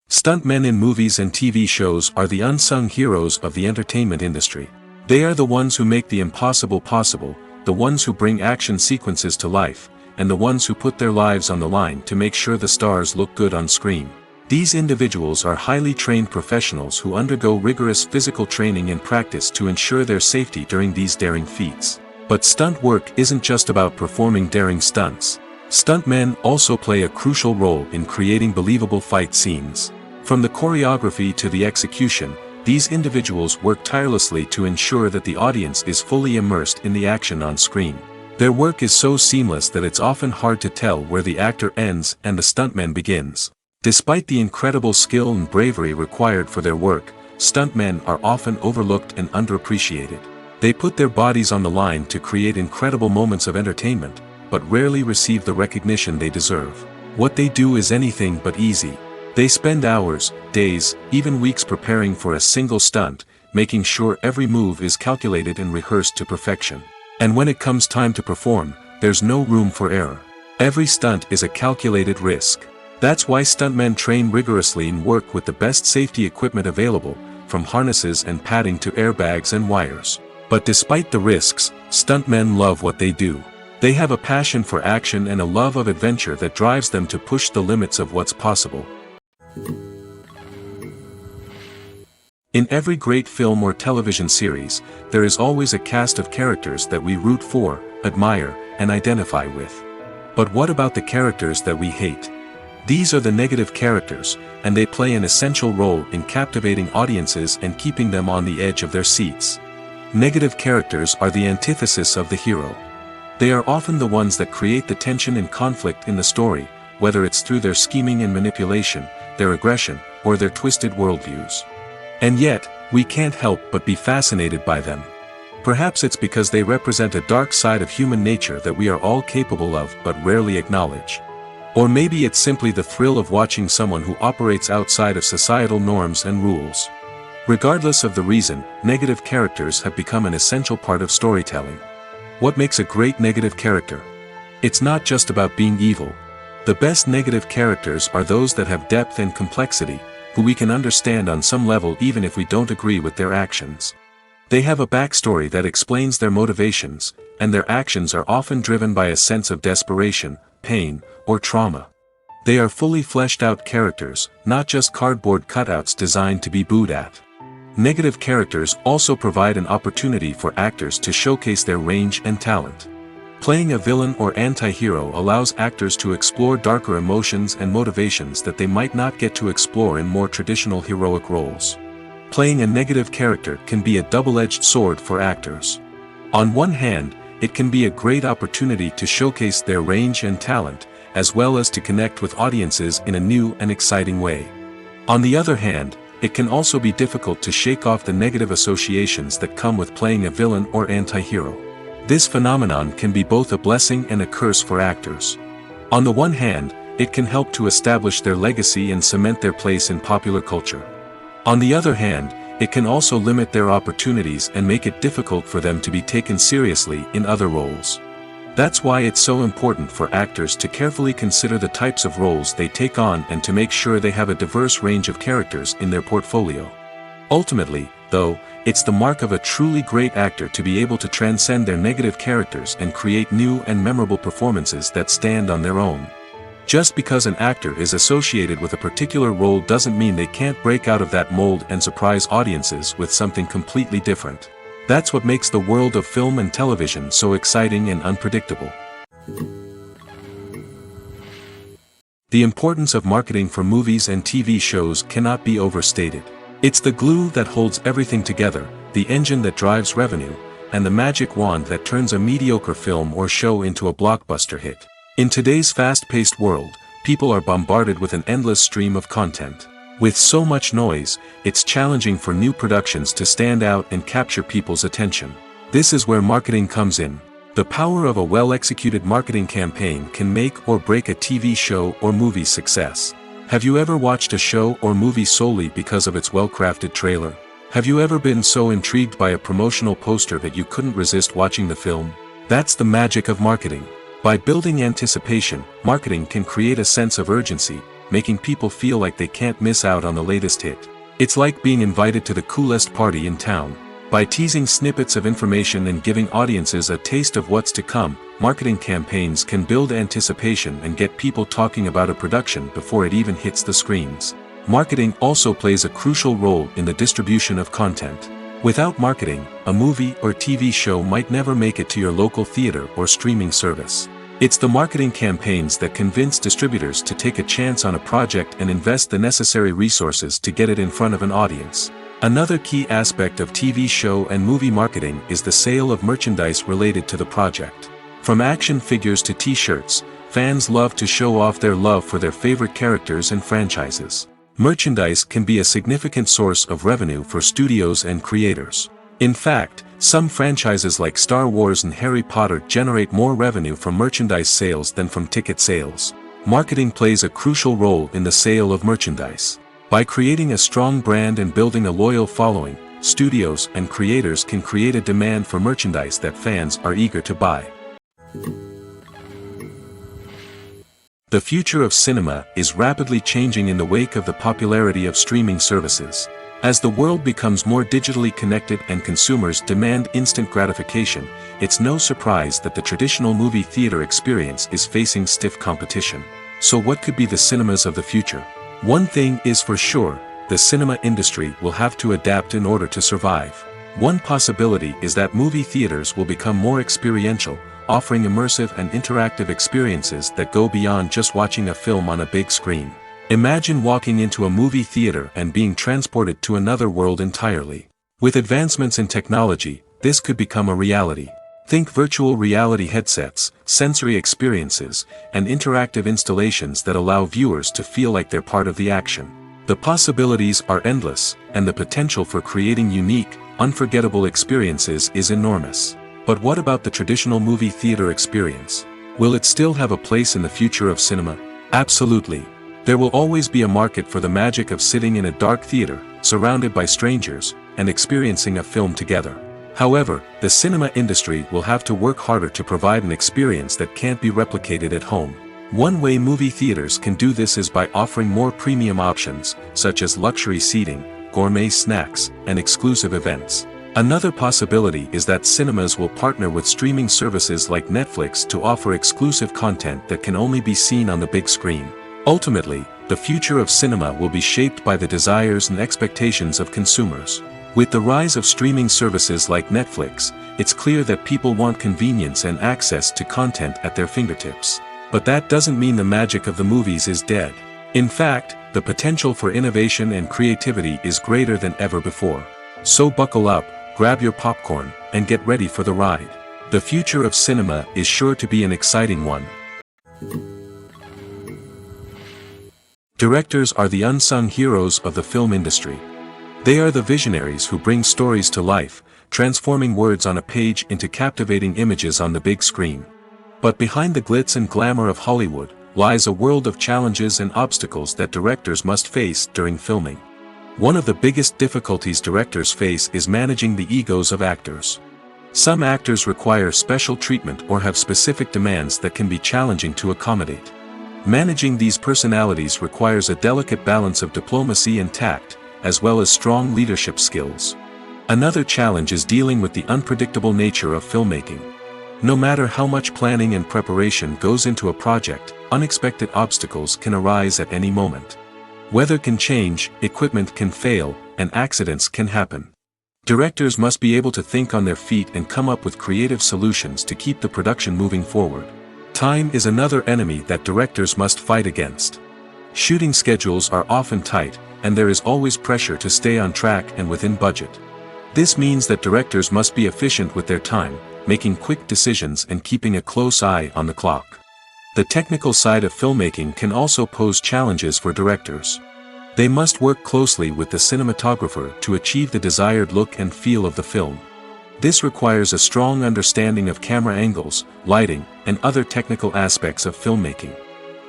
Stuntmen in movies and TV shows are the unsung heroes of the entertainment industry. They are the ones who make the impossible possible, the ones who bring action sequences to life, and the ones who put their lives on the line to make sure the stars look good on screen. These individuals are highly trained professionals who undergo rigorous physical training and practice to ensure their safety during these daring feats. But stunt work isn't just about performing daring stunts. Stuntmen also play a crucial role in creating believable fight scenes. From the choreography to the execution, these individuals work tirelessly to ensure that the audience is fully immersed in the action on screen. Their work is so seamless that it's often hard to tell where the actor ends and the stuntman begins. Despite the incredible skill and bravery required for their work, stuntmen are often overlooked and underappreciated. They put their bodies on the line to create incredible moments of entertainment, but rarely receive the recognition they deserve. What they do is anything but easy. They spend hours, days, even weeks preparing for a single stunt, making sure every move is calculated and rehearsed to perfection. And when it comes time to perform, there's no room for error. Every stunt is a calculated risk. That's why stuntmen train rigorously and work with the best safety equipment available, from harnesses and padding to airbags and wires. But despite the risks, stuntmen love what they do. They have a passion for action and a love of adventure that drives them to push the limits of what's possible. In every great film or television series, there is always a cast of characters that we root for, admire, and identify with. But what about the characters that we hate? These are the negative characters, and they play an essential role in captivating audiences and keeping them on the edge of their seats. Negative characters are the antithesis of the hero. They are often the ones that create the tension and conflict in the story, whether it's through their scheming and manipulation, their aggression, or their twisted worldviews. And yet, we can't help but be fascinated by them. Perhaps it's because they represent a dark side of human nature that we are all capable of but rarely acknowledge. Or maybe it's simply the thrill of watching someone who operates outside of societal norms and rules. Regardless of the reason, negative characters have become an essential part of storytelling. What makes a great negative character? It's not just about being evil. The best negative characters are those that have depth and complexity, who we can understand on some level even if we don't agree with their actions. They have a backstory that explains their motivations, and their actions are often driven by a sense of desperation, pain, or trauma. They are fully fleshed out characters, not just cardboard cutouts designed to be booed at. Negative characters also provide an opportunity for actors to showcase their range and talent. Playing a villain or anti-hero allows actors to explore darker emotions and motivations that they might not get to explore in more traditional heroic roles. Playing a negative character can be a double-edged sword for actors. On one hand, it can be a great opportunity to showcase their range and talent, as well as to connect with audiences in a new and exciting way. On the other hand, it can also be difficult to shake off the negative associations that come with playing a villain or anti-hero. This phenomenon can be both a blessing and a curse for actors. On the one hand, it can help to establish their legacy and cement their place in popular culture. On the other hand, it can also limit their opportunities and make it difficult for them to be taken seriously in other roles. That's why it's so important for actors to carefully consider the types of roles they take on and to make sure they have a diverse range of characters in their portfolio. Ultimately, though, it's the mark of a truly great actor to be able to transcend their negative characters and create new and memorable performances that stand on their own. Just because an actor is associated with a particular role doesn't mean they can't break out of that mold and surprise audiences with something completely different. That's what makes the world of film and television so exciting and unpredictable. The importance of marketing for movies and TV shows cannot be overstated. It's the glue that holds everything together, the engine that drives revenue, and the magic wand that turns a mediocre film or show into a blockbuster hit. In today's fast-paced world, people are bombarded with an endless stream of content. With so much noise, it's challenging for new productions to stand out and capture people's attention. This is where marketing comes in. The power of a well-executed marketing campaign can make or break a TV show or movie's success. Have you ever watched a show or movie solely because of its well-crafted trailer? Have you ever been so intrigued by a promotional poster that you couldn't resist watching the film? That's the magic of marketing. By building anticipation, marketing can create a sense of urgency, making people feel like they can't miss out on the latest hit. It's like being invited to the coolest party in town. By teasing snippets of information and giving audiences a taste of what's to come, marketing campaigns can build anticipation and get people talking about a production before it even hits the screens. Marketing also plays a crucial role in the distribution of content. Without marketing, a movie or TV show might never make it to your local theater or streaming service. It's the marketing campaigns that convince distributors to take a chance on a project and invest the necessary resources to get it in front of an audience. Another key aspect of TV show and movie marketing is the sale of merchandise related to the project. From action figures to t-shirts, fans love to show off their love for their favorite characters and franchises. Merchandise can be a significant source of revenue for studios and creators. In fact, some franchises like Star Wars and Harry Potter generate more revenue from merchandise sales than from ticket sales. Marketing plays a crucial role in the sale of merchandise. By creating a strong brand and building a loyal following, studios and creators can create a demand for merchandise that fans are eager to buy. The future of cinema is rapidly changing in the wake of the popularity of streaming services. As the world becomes more digitally connected and consumers demand instant gratification, it's no surprise that the traditional movie theater experience is facing stiff competition. So what could be the cinemas of the future? One thing is for sure, the cinema industry will have to adapt in order to survive. One possibility is that movie theaters will become more experiential, offering immersive and interactive experiences that go beyond just watching a film on a big screen. Imagine walking into a movie theater and being transported to another world entirely. With advancements in technology, this could become a reality. Think virtual reality headsets, sensory experiences, and interactive installations that allow viewers to feel like they're part of the action. The possibilities are endless, and the potential for creating unique, unforgettable experiences is enormous. But what about the traditional movie theater experience? Will it still have a place in the future of cinema? Absolutely. There will always be a market for the magic of sitting in a dark theater, surrounded by strangers, and experiencing a film together. However, the cinema industry will have to work harder to provide an experience that can't be replicated at home. One way movie theaters can do this is by offering more premium options, such as luxury seating, gourmet snacks, and exclusive events. Another possibility is that cinemas will partner with streaming services like Netflix to offer exclusive content that can only be seen on the big screen. Ultimately, the future of cinema will be shaped by the desires and expectations of consumers. With the rise of streaming services like Netflix, it's clear that people want convenience and access to content at their fingertips. But that doesn't mean the magic of the movies is dead. In fact, the potential for innovation and creativity is greater than ever before. So buckle up, grab your popcorn, and get ready for the ride. The future of cinema is sure to be an exciting one. Directors are the unsung heroes of the film industry. They are the visionaries who bring stories to life, transforming words on a page into captivating images on the big screen. But behind the glitz and glamour of Hollywood lies a world of challenges and obstacles that directors must face during filming. One of the biggest difficulties directors face is managing the egos of actors. Some actors require special treatment or have specific demands that can be challenging to accommodate. Managing these personalities requires a delicate balance of diplomacy and tact, as well as strong leadership skills. Another challenge is dealing with the unpredictable nature of filmmaking. No matter how much planning and preparation goes into a project, unexpected obstacles can arise at any moment. Weather can change, equipment can fail, and accidents can happen. Directors must be able to think on their feet and come up with creative solutions to keep the production moving forward. Time is another enemy that directors must fight against. Shooting schedules are often tight, and there is always pressure to stay on track and within budget. This means that directors must be efficient with their time, making quick decisions and keeping a close eye on the clock. The technical side of filmmaking can also pose challenges for directors. They must work closely with the cinematographer to achieve the desired look and feel of the film. This requires a strong understanding of camera angles, lighting, and other technical aspects of filmmaking.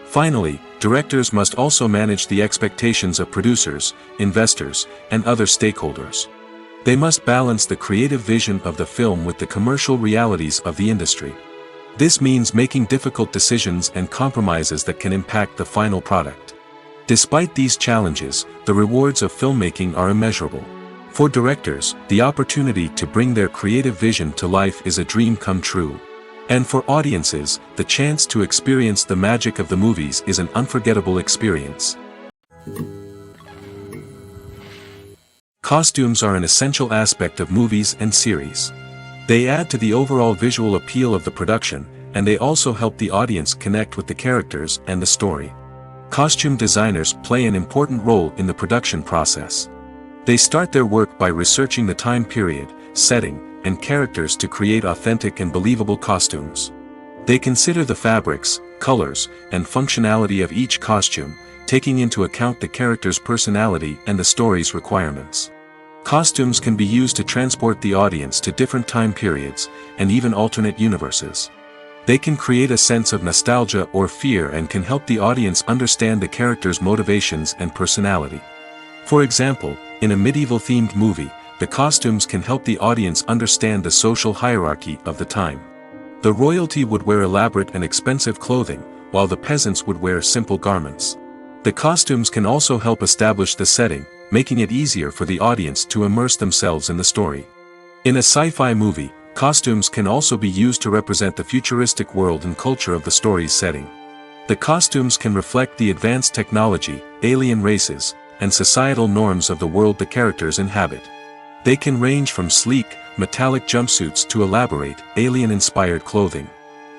Finally, directors must also manage the expectations of producers, investors, and other stakeholders. They must balance the creative vision of the film with the commercial realities of the industry. This means making difficult decisions and compromises that can impact the final product. Despite these challenges, the rewards of filmmaking are immeasurable. For directors, the opportunity to bring their creative vision to life is a dream come true. And for audiences, the chance to experience the magic of the movies is an unforgettable experience. Costumes are an essential aspect of movies and series. They add to the overall visual appeal of the production, and they also help the audience connect with the characters and the story. Costume designers play an important role in the production process. They start their work by researching the time period, setting, and characters to create authentic and believable costumes. They consider the fabrics, colors, and functionality of each costume, taking into account the character's personality and the story's requirements. Costumes can be used to transport the audience to different time periods, and even alternate universes. They can create a sense of nostalgia or fear and can help the audience understand the character's motivations and personality. For example, in a medieval-themed movie, the costumes can help the audience understand the social hierarchy of the time. The royalty would wear elaborate and expensive clothing, while the peasants would wear simple garments. The costumes can also help establish the setting, making it easier for the audience to immerse themselves in the story. In a sci-fi movie, costumes can also be used to represent the futuristic world and culture of the story's setting. The costumes can reflect the advanced technology, alien races, and societal norms of the world the characters inhabit. They can range from sleek, metallic jumpsuits to elaborate, alien-inspired clothing.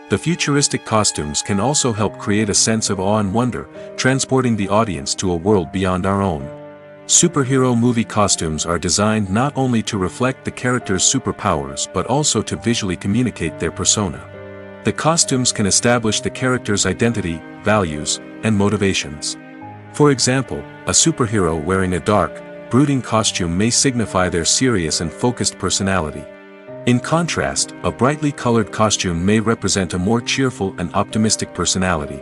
The futuristic costumes can also help create a sense of awe and wonder, transporting the audience to a world beyond our own. Superhero movie costumes are designed not only to reflect the character's superpowers but also to visually communicate their persona. The costumes can establish the character's identity, values, and motivations. For example, a superhero wearing a dark, brooding costume may signify their serious and focused personality. In contrast, a brightly colored costume may represent a more cheerful and optimistic personality.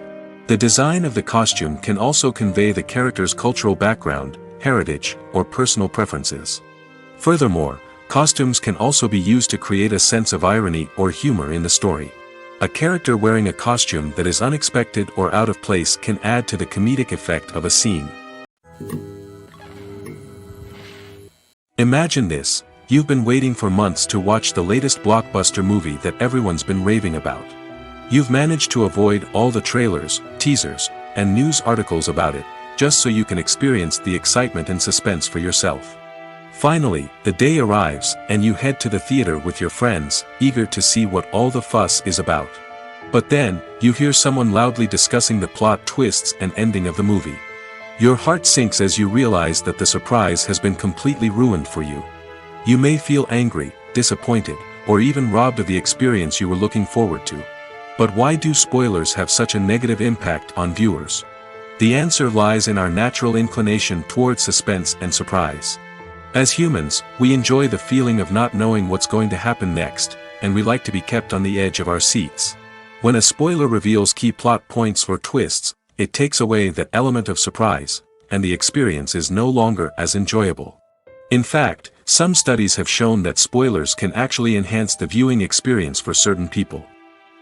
The design of the costume can also convey the character's cultural background, heritage, or personal preferences. Furthermore, costumes can also be used to create a sense of irony or humor in the story. A character wearing a costume that is unexpected or out of place can add to the comedic effect of a scene. Imagine this: you've been waiting for months to watch the latest blockbuster movie that everyone's been raving about. You've managed to avoid all the trailers, teasers, and news articles about it, just so you can experience the excitement and suspense for yourself. Finally, the day arrives, and you head to the theater with your friends, eager to see what all the fuss is about. But then, you hear someone loudly discussing the plot twists and ending of the movie. Your heart sinks as you realize that the surprise has been completely ruined for you. You may feel angry, disappointed, or even robbed of the experience you were looking forward to. But why do spoilers have such a negative impact on viewers? The answer lies in our natural inclination toward suspense and surprise. As humans, we enjoy the feeling of not knowing what's going to happen next, and we like to be kept on the edge of our seats. When a spoiler reveals key plot points or twists, it takes away that element of surprise, and the experience is no longer as enjoyable. In fact, some studies have shown that spoilers can actually enhance the viewing experience for certain people.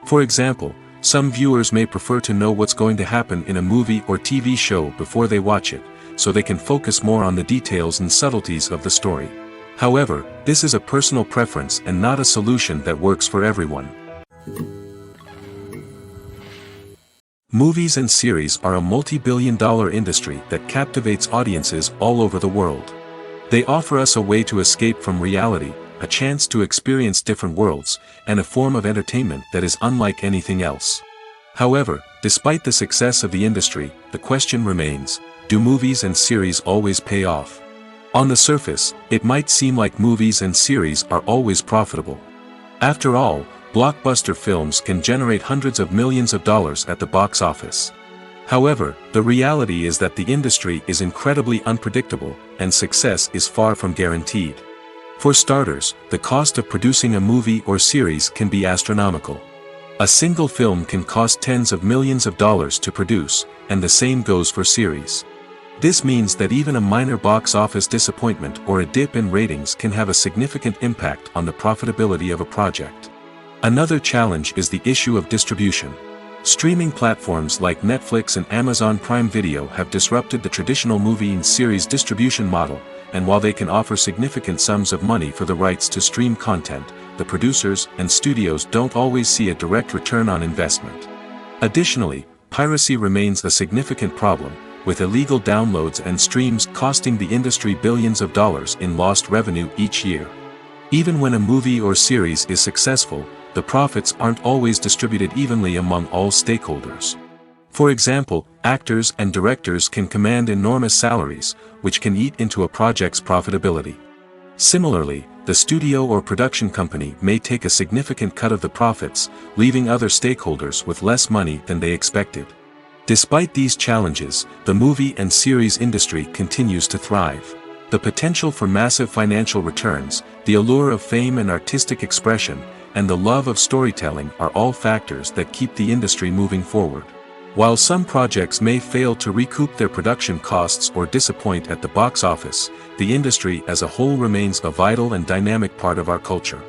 For example, some viewers may prefer to know what's going to happen in a movie or TV show before they watch it, so they can focus more on the details and subtleties of the story. However, this is a personal preference and not a solution that works for everyone. Movies and series are a multi-billion-dollar industry that captivates audiences all over the world. They offer us a way to escape from reality, a chance to experience different worlds, and a form of entertainment that is unlike anything else. However, despite the success of the industry, the question remains: do movies and series always pay off? On the surface, it might seem like movies and series are always profitable. After all, blockbuster films can generate hundreds of millions of dollars at the box office. However, the reality is that the industry is incredibly unpredictable, and success is far from guaranteed. For starters, the cost of producing a movie or series can be astronomical. A single film can cost tens of millions of dollars to produce, and the same goes for series. This means that even a minor box office disappointment or a dip in ratings can have a significant impact on the profitability of a project. Another challenge is the issue of distribution. Streaming platforms like Netflix and Amazon Prime Video have disrupted the traditional movie and series distribution model, and while they can offer significant sums of money for the rights to stream content, the producers and studios don't always see a direct return on investment. Additionally, piracy remains a significant problem, with illegal downloads and streams costing the industry billions of dollars in lost revenue each year. Even when a movie or series is successful, the profits aren't always distributed evenly among all stakeholders. For example, actors and directors can command enormous salaries, which can eat into a project's profitability. Similarly, the studio or production company may take a significant cut of the profits, leaving other stakeholders with less money than they expected. Despite these challenges, the movie and series industry continues to thrive. The potential for massive financial returns, the allure of fame and artistic expression, and the love of storytelling are all factors that keep the industry moving forward. While some projects may fail to recoup their production costs or disappoint at the box office, the industry as a whole remains a vital and dynamic part of our culture.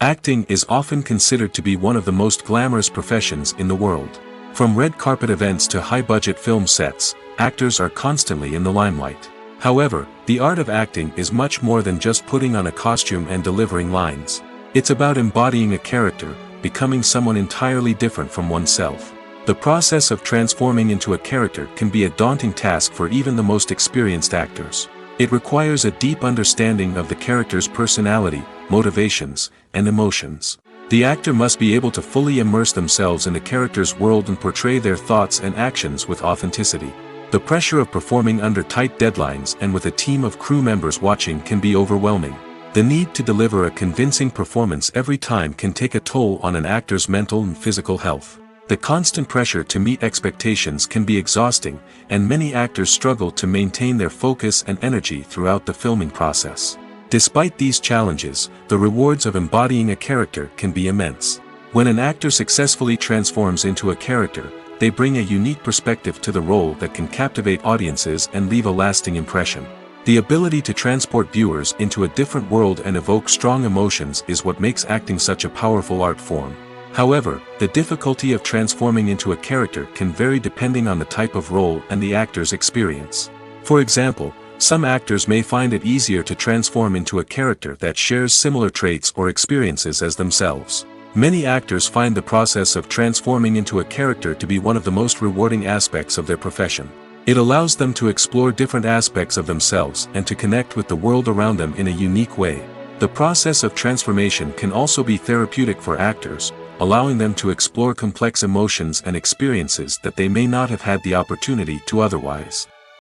Acting is often considered to be one of the most glamorous professions in the world. From red carpet events to high-budget film sets, actors are constantly in the limelight. However, the art of acting is much more than just putting on a costume and delivering lines. It's about embodying a character, becoming someone entirely different from oneself. The process of transforming into a character can be a daunting task for even the most experienced actors. It requires a deep understanding of the character's personality, motivations, and emotions. The actor must be able to fully immerse themselves in the character's world and portray their thoughts and actions with authenticity. The pressure of performing under tight deadlines and with a team of crew members watching can be overwhelming. The need to deliver a convincing performance every time can take a toll on an actor's mental and physical health. The constant pressure to meet expectations can be exhausting, and many actors struggle to maintain their focus and energy throughout the filming process. Despite these challenges, the rewards of embodying a character can be immense. When an actor successfully transforms into a character, they bring a unique perspective to the role that can captivate audiences and leave a lasting impression. The ability to transport viewers into a different world and evoke strong emotions is what makes acting such a powerful art form. However, the difficulty of transforming into a character can vary depending on the type of role and the actor's experience. For example, some actors may find it easier to transform into a character that shares similar traits or experiences as themselves. Many actors find the process of transforming into a character to be one of the most rewarding aspects of their profession. It allows them to explore different aspects of themselves and to connect with the world around them in a unique way. The process of transformation can also be therapeutic for actors, allowing them to explore complex emotions and experiences that they may not have had the opportunity to otherwise.